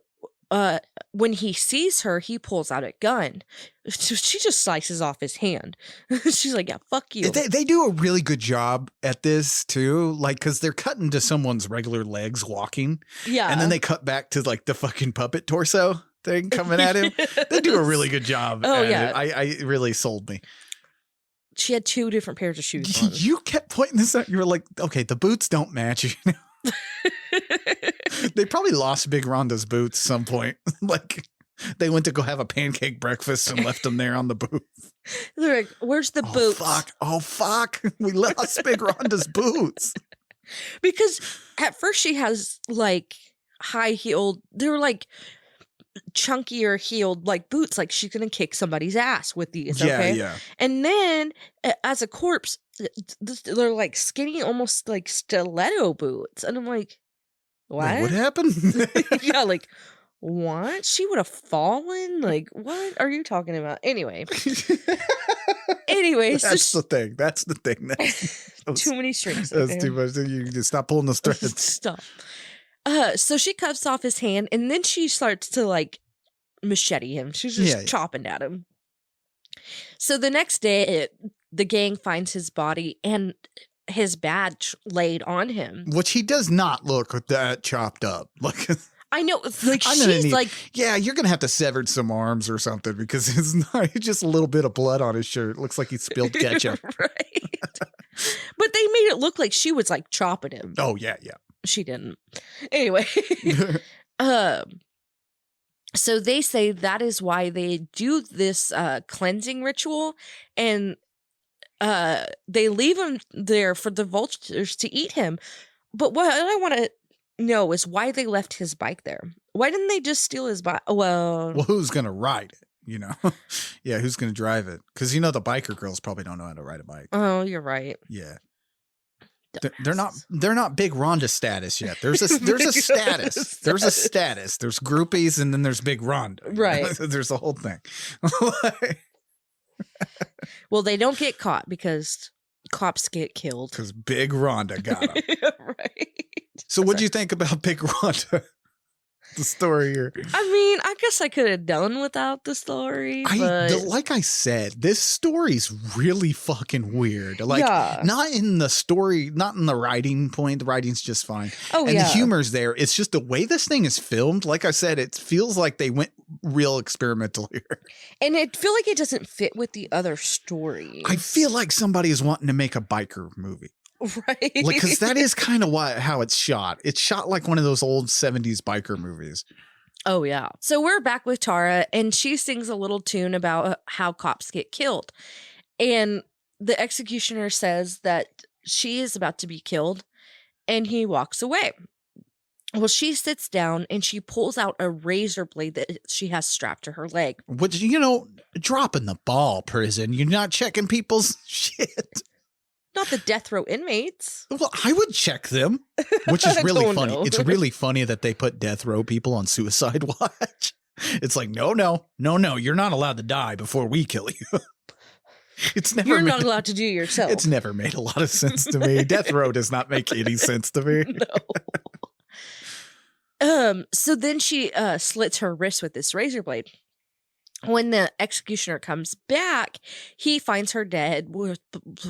when he sees her, he pulls out a gun. She just slices off his hand. She's like, yeah, fuck you. They do a really good job at this, too. Like, because they're cutting to someone's regular legs walking. Yeah. And then they cut back to, like, the fucking puppet torso thing coming at him. They do a really good job at it. I really sold me. She had 2 different pairs of shoes on. You kept pointing this out. You were like, okay, the boots don't match. You know? They probably lost Big Rhonda's boots at some point. Like they went to go have a pancake breakfast and left them there on the booth. They're like, where's the boots? Oh, fuck. We lost Big Rhonda's boots. Because at first she has like high-heeled, they were like chunkier heeled like boots, like she's gonna kick somebody's ass with these. Okay? Yeah. And then as a corpse, they're like skinny, almost like stiletto boots. And I'm like, what? Wait, what happened? Yeah, like what? She would have fallen? Like, what are you talking about? Anyway. That's the thing. That's too many strings. That's too much. You just stop pulling the threads. Stop. So she cuts off his hand and then she starts to like machete him. She's just chopping at him. So the next day, the gang finds his body and his badge laid on him. Which he does not look that chopped up. Like I know, like she's like, yeah, you're gonna have to sever some arms or something because it's not just a little bit of blood on his shirt. It looks like he spilled ketchup. Right. But they made it look like she was like chopping him. Oh yeah. She didn't. Anyway, so they say that is why they do this cleansing ritual, and they leave him there for the vultures to eat him. But what I want to know is why they left his bike there. Why didn't they just steal his bike? Well, who's gonna ride it? You know, yeah, who's gonna drive it? Because you know the biker girls probably don't know how to ride a bike. Oh, you're right. Yeah. They're not Big Rhonda status yet. There's a status. There's a status. There's groupies and then there's Big Rhonda. Right. There's a whole thing. Well, they don't get caught because cops get killed. Because Big Rhonda got them. Right. So what'd you think about Big Rhonda? The story here. I mean, I guess I could have done without the story. Like I said, this story's really fucking weird. Like, not in the story, not in the writing point. The writing's just fine. Oh, and the humor's there. It's just the way this thing is filmed. Like I said, it feels like they went real experimental here. And I feel like it doesn't fit with the other stories. I feel like somebody is wanting to make a biker movie. Right. Like, because that is kind of how it's shot. It's shot like one of those old 70s biker movies. Oh, yeah. So we're back with Tara, and she sings a little tune about how cops get killed. And the executioner says that she is about to be killed, and he walks away. Well, she sits down, and she pulls out a razor blade that she has strapped to her leg. Which, dropping the ball, prison. You're not checking people's shit. Not the death row inmates. Well, I would check them, which is really Oh, funny. no. It's really funny that they put death row people on suicide watch. It's like, no, you're not allowed to die before we kill you. It's never. You're not allowed to do yourself. It's never made a lot of sense to me. Death row does not make any sense to me. No. So then she slits her wrist with this razor blade. When the executioner comes back, he finds her dead with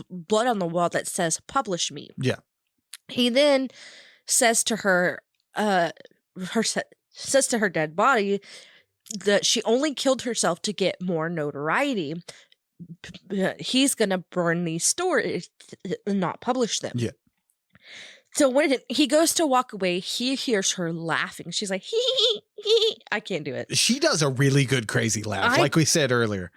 blood on the wall that says, "Publish me." Yeah. He then says to her, says to her dead body that she only killed herself to get more notoriety. He's going to burn these stories and not publish them. Yeah. So when he goes to walk away, he hears her laughing. She's like, hee. I can't do it. She does a really good crazy laugh, like we said earlier.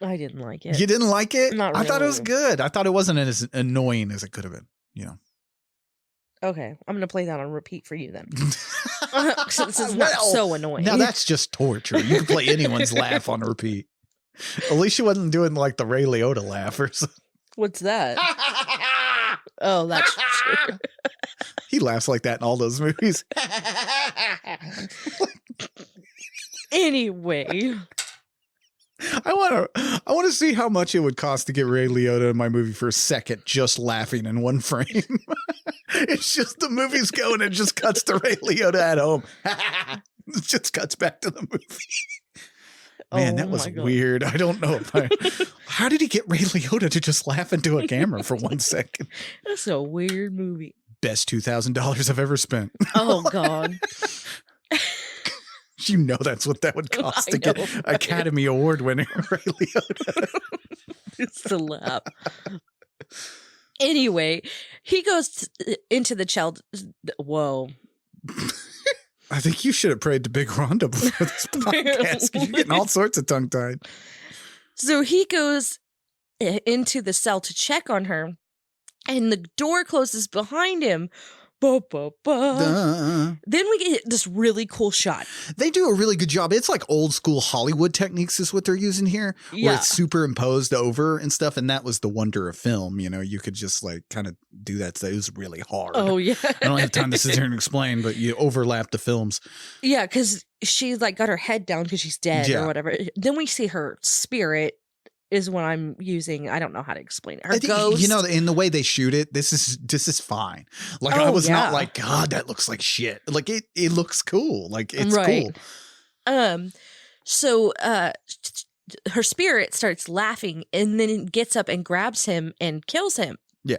I didn't like it. You didn't like it? Not I thought it was really. good. I thought it wasn't as annoying as it could have been, Okay, I'm going to play that on repeat for you then. Since it's not so annoying. Now that's just torture. You can play anyone's laugh on repeat. At least she wasn't doing like the Ray Liotta laugh or something. What's that? Oh, that's true. He laughs like that in all those movies. Anyway. I want to see how much it would cost to get Ray Liotta in my movie for a second, just laughing in one frame. It's just the movie's going and just cuts to Ray Liotta at home. It just cuts back to the movie. Man, that was weird. I don't know how did he get Ray Liotta to just laugh into a camera for 1 second? That's a weird movie. Best $2,000 I've ever spent. Oh, God. That's what that would cost to get right? Academy Award winner Ray Liotta. It's the laugh. Anyway, he goes into the child. Whoa. I think you should have prayed to Big Rhonda before this podcast because you're getting all sorts of tongue-tied. So he goes into the cell to check on her, and the door closes behind him. Ba, ba, ba. Then we get this really cool shot. They do a really good job. It's like old school Hollywood techniques is what they're using here, where it's superimposed over and stuff. And that was the wonder of film. You could just like kind of do that. So it was really hard. Oh, yeah. I don't have time to sit here and explain, but you overlap the films. Yeah, because she like got her head down because she's dead or whatever. Then we see her spirit is what I'm using. I don't know how to explain it. Her ghost. In the way they shoot it, this is fine. Like I was not like, God, that looks like shit. Like it looks cool. Like it's cool. So her spirit starts laughing and then gets up and grabs him and kills him. Yeah.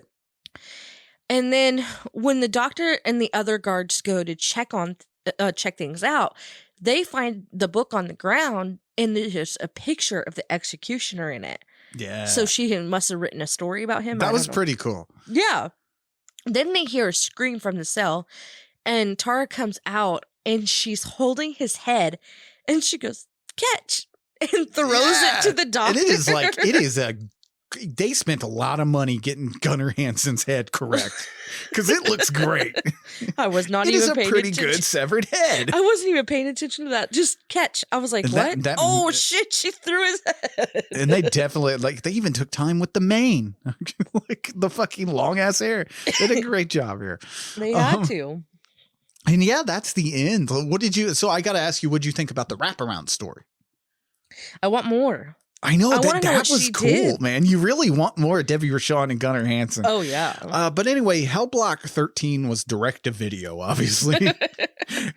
And then when the doctor and the other guards go to check things out, they find the book on the ground and there's a picture of the executioner in it. Yeah. So she must have written a story about him. That was pretty cool. Yeah. Then they hear a scream from the cell and Tara comes out and she's holding his head and she goes, "Catch," and throws it to the doctor. And they spent a lot of money getting Gunnar Hanson's head correct because it looks great. I was not It even is a paying pretty attention. good severed head. I wasn't even paying attention to that. Just catch. I was like, what? Oh, shit. She threw his head. And they definitely, they even took time with the mane. Like the fucking long ass hair. They did a great job here. They had to. And yeah, that's the end. So I got to ask you, what did you think about the wraparound story? I want more. I know that was cool, did. Man. You really want more Debbie Rochon and Gunnar Hanson. Oh, yeah. But anyway, Hellblock 13 was direct to video, obviously.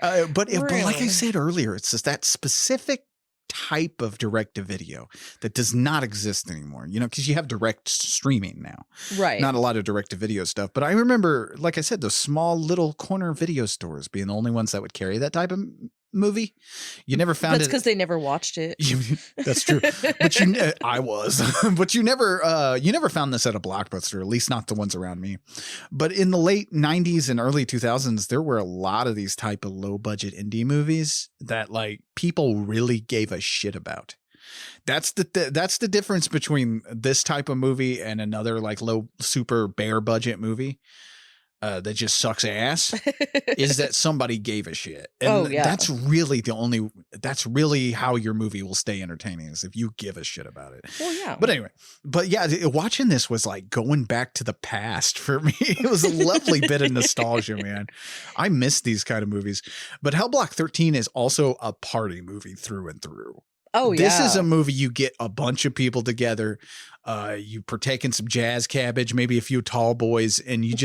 But like I said earlier, it's just that specific type of direct to video that does not exist anymore, because you have direct streaming now. Right. Not a lot of direct to video stuff. But I remember, like I said, those small little corner video stores being the only ones that would carry that type of movie. You never found That's it. because they never watched it. That's true. But I was, but you never found this at a Blockbuster, at least not the ones around me. But in the late 90s and early 2000s, there were a lot of these type of low budget indie movies that like people really gave a shit about. That's the difference between this type of movie and another like low, super bare budget movie. That just sucks ass is that somebody gave a shit. And that's really that's really how your movie will stay entertaining is if you give a shit about it. Well, yeah. But anyway, watching this was like going back to the past for me. It was a lovely bit of nostalgia, man. I miss these kind of movies. But Hellblock 13 is also a party movie through and through. Oh, yeah. This is a movie you get a bunch of people together. You partake in some jazz cabbage, maybe a few tall boys, and you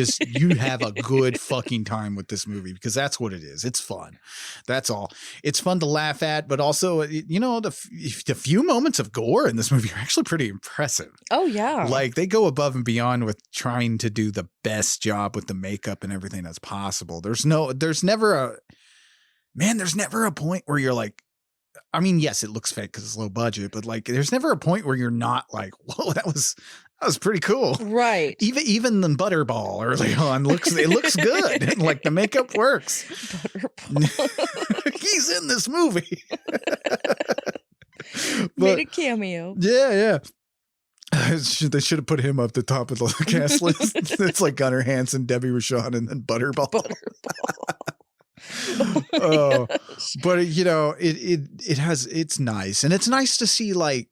have a good fucking time with this movie because that's what it is. It's fun. That's all. It's fun to laugh at, but also, the few moments of gore in this movie are actually pretty impressive. Oh, yeah. Like they go above and beyond with trying to do the best job with the makeup and everything that's possible. There's never a point where you're like, I mean, yes, it looks fake because it's low budget, but like, there's never a point where you're not like, whoa, that was pretty cool, right? Even the Butterball early on it looks good. Like the makeup works. He's in this movie. Made a cameo. Yeah. They should have put him up the top of the cast list. It's like Gunnar, Hanson, Debbie Rochon, and then Butterball. Oh, but it's nice, and it's nice to see like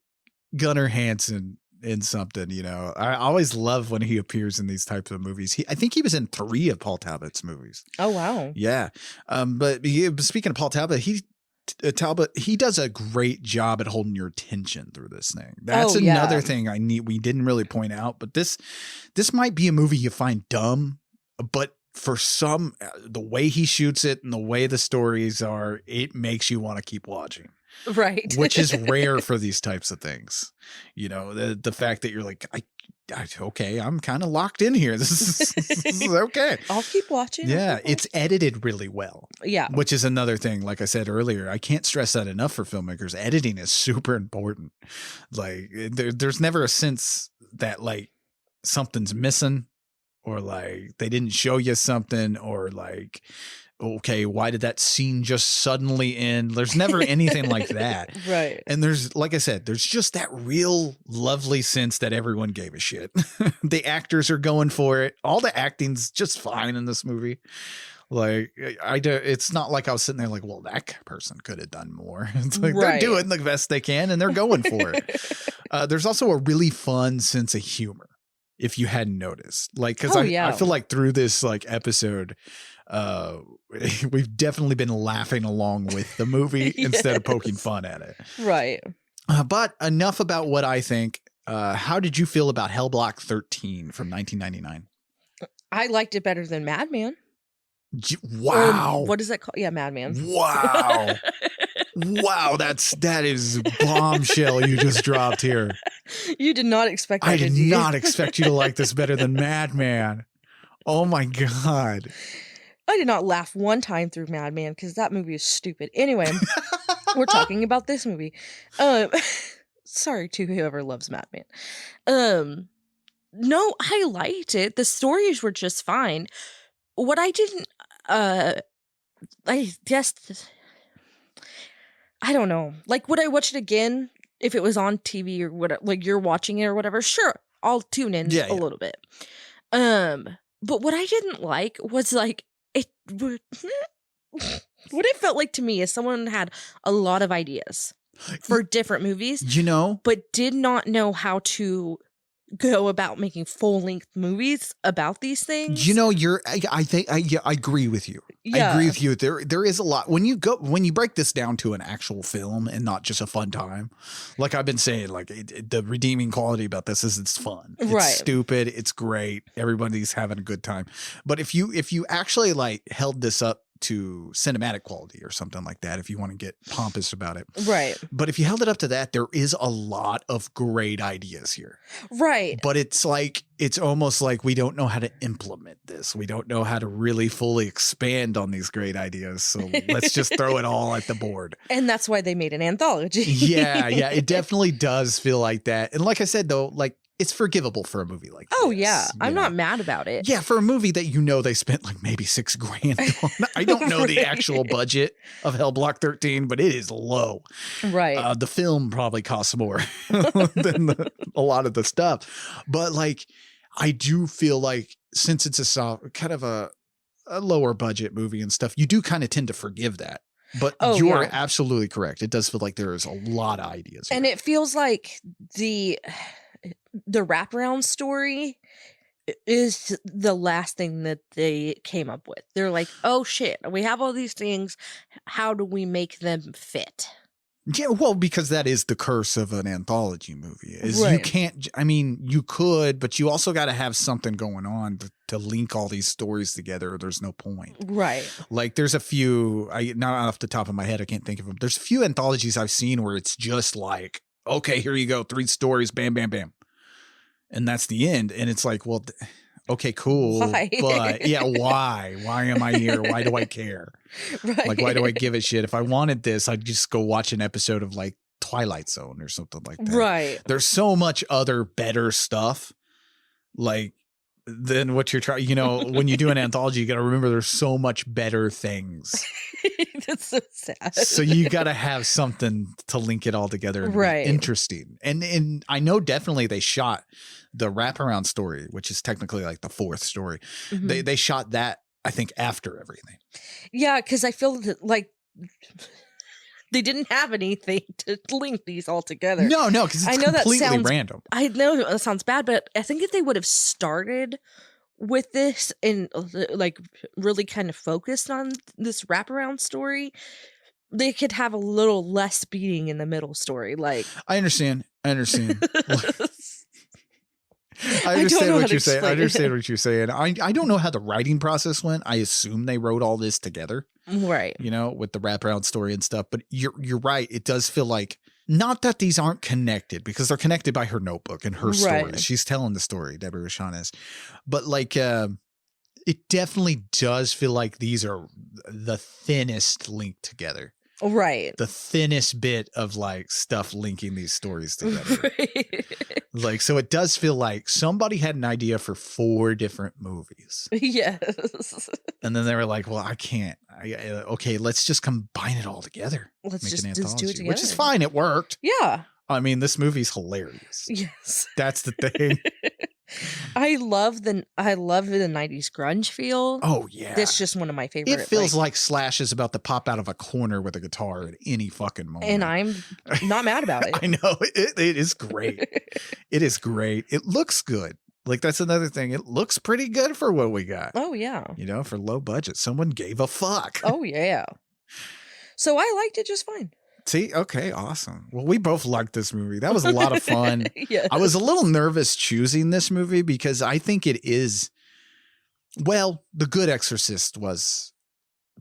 Gunnar Hanson in something. I always love when he appears in these types of movies. I think he was in 3 of Paul Talbot's movies. Oh wow, yeah. But speaking of Paul Talbot, he does a great job at holding your attention through this thing. That's another thing we didn't really point out, but this might be a movie you find dumb, but for the way he shoots it and the way the stories are, it makes you want to keep watching. Right. Which is rare for these types of things. The fact that you're like, okay, I'm kind of locked in here. This is okay. I'll keep watching. Yeah. It's edited really well. Yeah. Which is another thing. Like I said earlier, I can't stress that enough for filmmakers. Editing is super important. Like there's never a sense that like something's missing, or like they didn't show you something, or like, okay, why did that scene just suddenly end? There's never anything like that. Right. And there's, like I said, there's just that real lovely sense that everyone gave a shit. The actors are going for it. All the acting's just fine in this movie. Like it's not like I was sitting there like, well, that person could have done more. It's like they're doing the best they can and they're going for it. There's also a really fun sense of humor. If you hadn't noticed, like, because I feel like through this like episode, we've definitely been laughing along with the movie instead of poking fun at it. Right. But enough about what I think. How did you feel about Hellblock 13 from 1999? I liked it better than Madman. Wow. What is that called? Yeah, Madman. Wow. Wow, that is bombshell you just dropped here. You did not expect that. I did not expect you to like this better than Madman. Oh my God. I did not laugh one time through Madman because that movie is stupid. Anyway, we're talking about this movie. Sorry to whoever loves Madman. No, I liked it. The stories were just fine. What I didn't, I don't know. Like, would I watch it again if it was on TV or what? Like you're watching it or whatever? Sure, I'll tune in a little bit. But what I didn't like was like it. What it felt like to me is someone had a lot of ideas for different movies, but did not know how to go about making full-length movies about these things. I agree with you. Yeah. I agree with you. There is a lot when you break this down to an actual film and not just a fun time. Like I've been saying, like the redeeming quality about this is it's fun. It's stupid. It's great. Everybody's having a good time. But if you actually like held this up to cinematic quality or something like that if you want to get pompous about it. Right. But if you held it up to that, there is a lot of great ideas here. Right. But it's almost like we don't know how to implement this. We don't know how to really fully expand on these great ideas. So let's just throw it all at the board. And that's why they made an anthology. Yeah. It definitely does feel like that. And like I said, though, like it's forgivable for a movie like this. Oh, yeah. I'm not mad about it. Yeah, for a movie that they spent like maybe $6,000 on. I don't know the actual budget of Hellblock 13, but it is low. Right. The film probably costs more than a lot of the stuff. But like, I do feel like since it's kind of a lower budget movie and stuff, you do kind of tend to forgive that. But you are absolutely correct. It does feel like there is a lot of ideas. And it feels like the wraparound story is the last thing that they came up with. They're like, oh shit, we have all these things. How do we make them fit? Yeah, well, because that is the curse of an anthology movie. Is Right. you can't. I mean, you could, but you also got to have something going on to link all these stories together. Or there's no point. Right. Like, there's a few. Not off the top of my head, I can't think of them. There's a few anthologies I've seen where it's just like, okay, here you go, 3 stories, bam, bam, bam, and that's the end. And it's like, well, okay, cool, Why? but yeah, why? Why am I here? Why do I care? Right. Like, why do I give a shit? If I wanted this, I'd just go watch an episode of like Twilight Zone or something like that. Right. There's so much other better stuff, like, than what you're trying. You know, when you do an anthology, you got to remember there's so much better things. That's so sad. So you got to have something to link it all together and Right. be interesting. And I know definitely they shot the wraparound story, which is technically like the 4th story. Mhm. They shot that, I think, after everything. Yeah, because I feel like they didn't have anything to link these all together. No, because it's completely random. I know it sounds bad, but I think if they would have started with this and like really kind of focused on this wraparound story, they could have a little less beating in the middle story. Like, I understand. I understand don't know what how to you're saying. I explain it. understand what you're saying. I don't know how the writing process went. I assume they wrote all this together, right. you know, with the wraparound story and stuff. But you're right. It does feel like, not that these aren't connected, because they're connected by her notebook and her stories. Right. She's telling the story, Deborah Rochon is. But like, it definitely does feel like these are the thinnest link together. Right. The thinnest bit of like stuff linking these stories together. Like, so it does feel like somebody had an idea for 4 different movies. Yes. And then they were like, well, I can't. Okay, let's just combine it all together. Let's Make just an do it anthology, together. which is fine. It worked. Yeah. I mean, this movie's hilarious. Yes. That's the thing. I love the 90s grunge feel. Oh, yeah. That's just one of my favorite. It feels like Slash is about to pop out of a corner with a guitar at any fucking moment. and I'm not mad about it. I know. It is great. It is great. It looks good. Like, that's another thing. It looks pretty good for what we got. Oh yeah. You know, for low budget. Someone gave a fuck. Oh yeah. So I liked it just fine. See? Okay, awesome. Well, we both liked this movie. That was a lot of fun. Yeah. I was a little nervous choosing this movie because I think it is, well, The Good Exorcist was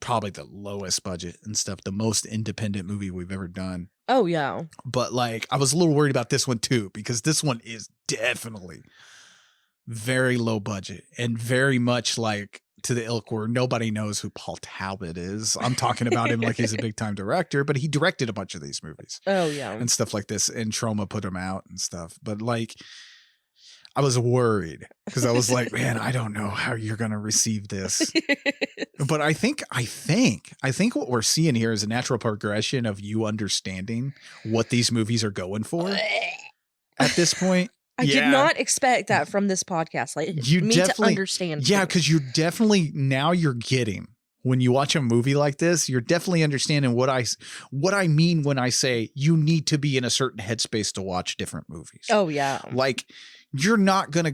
probably the lowest budget and stuff, the most independent movie we've ever done. Oh yeah. But like, I was a little worried about this one too, because this one is definitely very low budget and very much like to the ilk where nobody knows who Paul Talbot is. I'm talking about him like he's a big time director, but he directed a bunch of these movies Oh yeah. and stuff like this, and Troma put him out and stuff. But like, I was worried because I was like, man, I don't know how you're going to receive this. But I think what we're seeing here is a natural progression of you understanding what these movies are going for at this point. I did not expect that from this podcast. Like, You me to definitely- understand. Yeah, things. because you're definitely, now you're getting, when you watch a movie like this, you're definitely understanding what I mean when I say you need to be in a certain headspace to watch different movies. Oh yeah. Like, you're not gonna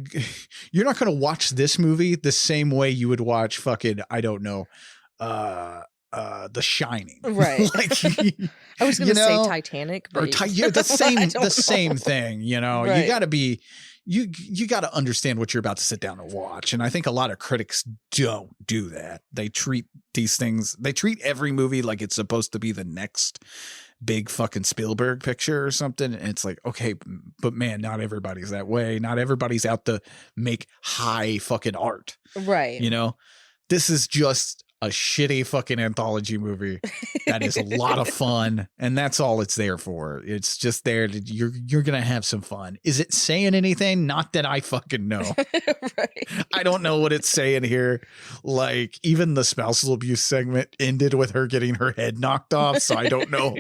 watch this movie the same way you would watch fucking, I don't know, The Shining. Right. Like, I was going to say Titanic, but or the I don't know. same thing, you know. Right. You got to be you got to understand what you're about to sit down and watch. And I think a lot of critics don't do that. They treat these things. They treat every movie like it's supposed to be the next big fucking Spielberg picture or something. And it's like, okay, but man, not everybody's that way. Not everybody's out to make high fucking art. Right. You know, this is just a shitty fucking anthology movie that is a lot of fun, and that's all it's there for. It's just there to, you're gonna have some fun. Is it saying anything? Not that I fucking know. Right. I don't know what it's saying here. Like, even the spousal abuse segment ended with her getting her head knocked off, so I don't know.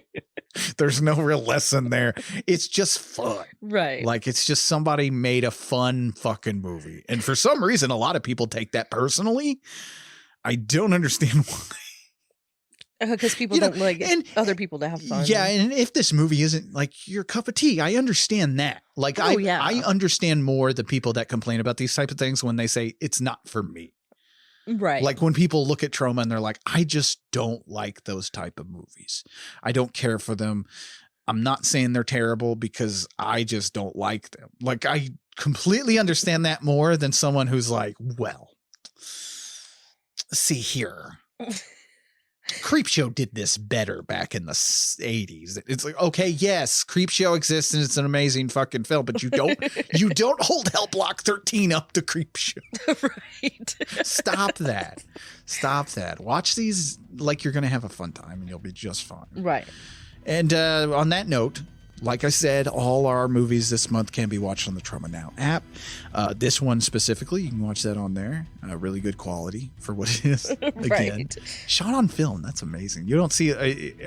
There's no real lesson there. It's just fun. Right. Like, it's just somebody made a fun fucking movie, and for some reason a lot of people take that personally. I don't understand why. Because people don't like other people to have fun. Yeah, and if this movie isn't like your cup of tea, I understand that. Like, I understand more the people that complain about these type of things when they say it's not for me. Right. Like when people look at Troma and they're like, I just don't like those type of movies. I don't care for them. I'm not saying they're terrible because I just don't like them. Like, I completely understand that more than someone who's like, well, see here. Creepshow did this better back in the 80s. It's like, okay, yes, Creepshow exists and it's an amazing fucking film, but you don't hold Hellblock 13 up to Creepshow. Right. Stop that. Watch these like you're gonna have a fun time and you'll be just fine. Right. And on that note, like I said, all our movies this month can be watched on the Troma Now app. This one specifically, you can watch that on there. Really good quality for what it is. Again, Right. Shot on film. That's amazing. You don't see.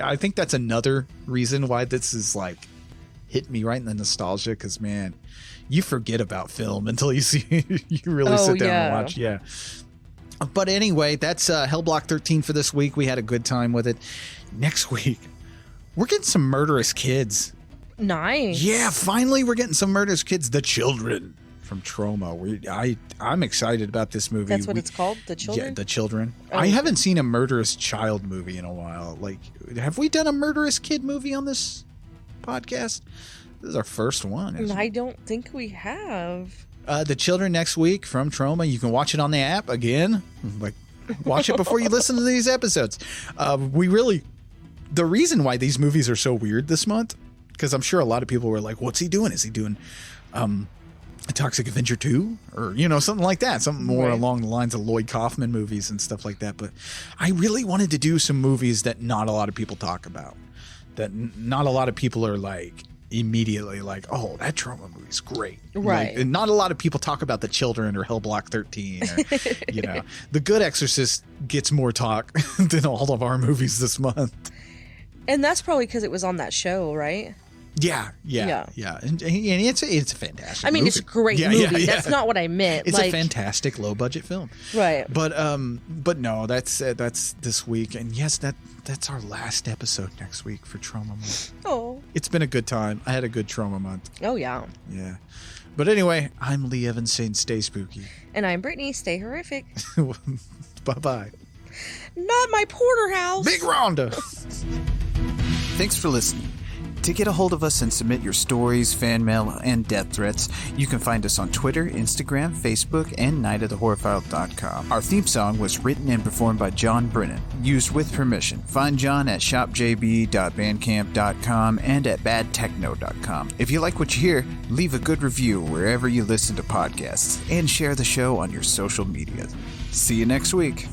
I think that's another reason why this is like hit me right in the nostalgia. Because man, you forget about film until you see you really sit down and watch. Yeah. But anyway, that's Hellblock 13 for this week. We had a good time with it. Next week, we're getting some murderous kids. Nice. Yeah, finally we're getting some murderous kids. The Children from Troma. I'm excited about this movie. That's what it's called? The Children? Yeah, The Children. Oh, I haven't seen a murderous child movie in a while. Like, have we done a murderous kid movie on this podcast? This is our first one. I don't think we have. The Children next week from Troma. You can watch it on the app again. Like, watch it before you listen to these episodes. The reason why these movies are so weird this month, because I'm sure a lot of people were like, what's he doing? Is he doing Toxic Avenger 2? Or, something like that. Something more along the lines of Lloyd Kaufman movies and stuff like that. But I really wanted to do some movies that not a lot of people talk about. That not a lot of people are like immediately like, oh, that Troma movie's great. Right. Like, and not a lot of people talk about The Children or Hellblock 13 or, The Good Exorcist gets more talk than all of our movies this month. And that's probably because it was on that show, right? Yeah. And it's a fantastic movie. It's a great movie. Yeah. That's not what I meant. It's a fantastic low budget film. Right. But no, that's this week. And yes, that's our last episode next week for Troma Month. Oh. It's been a good time. I had a good Troma Month. Oh, yeah. Yeah. But anyway, I'm Leigh Evans saying stay spooky. And I'm Brittany, stay horrific. Bye-bye. Not my porterhouse. Big Rhonda. Thanks for listening. To get a hold of us and submit your stories, fan mail, and death threats, you can find us on Twitter, Instagram, Facebook, and nightofthehorrorfile.com. Our theme song was written and performed by John Brennan, used with permission. Find John at shopjb.bandcamp.com and at badtechno.com. If you like what you hear, leave a good review wherever you listen to podcasts, and share the show on your social media. See you next week.